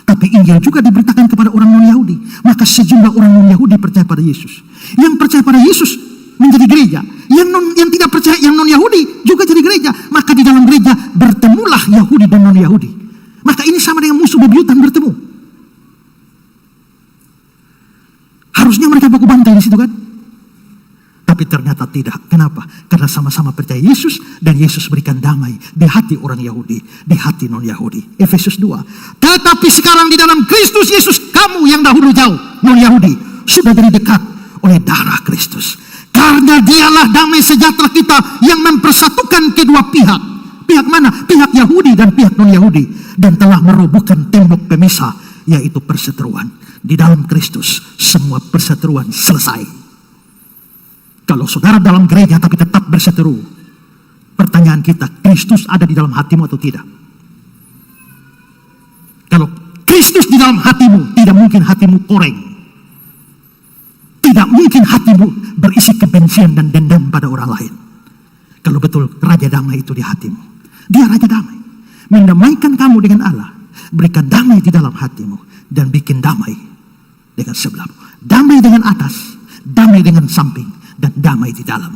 Tapi Injil juga diberitakan kepada orang non-Yahudi. Maka sejumlah orang non-Yahudi percaya pada Yesus. Yang percaya pada Yesus menjadi gereja. Yang tidak percaya, yang non-Yahudi juga jadi gereja. Maka di dalam gereja bertemulah Yahudi dan non-Yahudi. Maka ini sama dengan musuh bebuyutan bertemu. Harusnya mereka baku bantai di situ kan? Tapi ternyata tidak. Kenapa? Karena sama-sama percaya Yesus dan Yesus berikan damai di hati orang Yahudi, di hati non-Yahudi. Efesus 2. Tetapi sekarang di dalam Kristus Yesus, kamu yang dahulu jauh non-Yahudi sudah jadi dekat oleh darah Kristus. Karena dialah damai sejahtera kita yang mempersatukan kedua pihak. Pihak mana? Pihak Yahudi dan pihak non-Yahudi. Dan telah merobohkan tembok pemisah, yaitu perseteruan. Di dalam Kristus semua perseteruan selesai. Kalau saudara dalam gereja tapi tetap berseteru, pertanyaan kita, Kristus ada di dalam hatimu atau tidak? Kalau Kristus di dalam hatimu, tidak mungkin hatimu koreng. Tidak mungkin hatimu berisi kebencian dan dendam pada orang lain. Kalau betul Raja Damai itu di hatimu. Dia Raja Damai. Mendamaikan kamu dengan Allah. Berikan damai di dalam hatimu. Dan bikin damai dengan sebelahmu. Damai dengan atas. Damai dengan samping. Dan damai di dalam.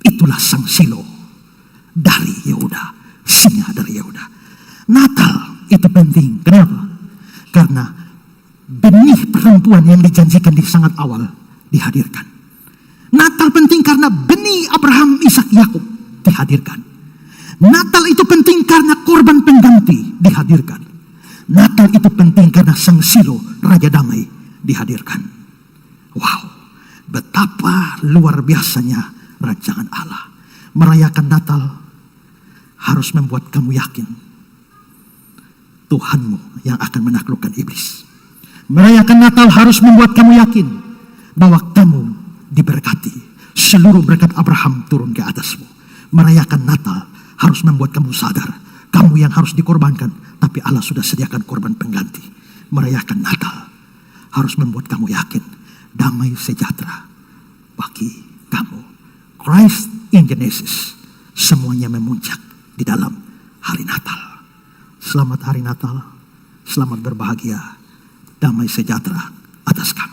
Itulah sang Silo dari Yehuda. Singa dari Yehuda. Natal itu penting. Kenapa? Karena benih perempuan yang dijanjikan di sangat awal dihadirkan. Natal penting karena benih Abraham, Ishak, Yakub dihadirkan. Natal itu penting karena korban pengganti dihadirkan. Natal itu penting karena sang Silo, Raja Damai, dihadirkan. Wow, betapa luar biasanya rancangan Allah. Merayakan Natal harus membuat kamu yakin Tuhanmu yang akan menaklukkan iblis. Merayakan Natal harus membuat kamu yakin bahwa kamu diberkati. Seluruh berkat Abraham turun ke atasmu. Merayakan Natal harus membuat kamu sadar kamu yang harus dikorbankan, tapi Allah sudah sediakan korban pengganti. Merayakan Natal harus membuat kamu yakin damai sejahtera bagi kamu. Christ in Genesis, semuanya memuncak di dalam hari Natal. Selamat hari Natal, selamat berbahagia, damai sejahtera atas kamu.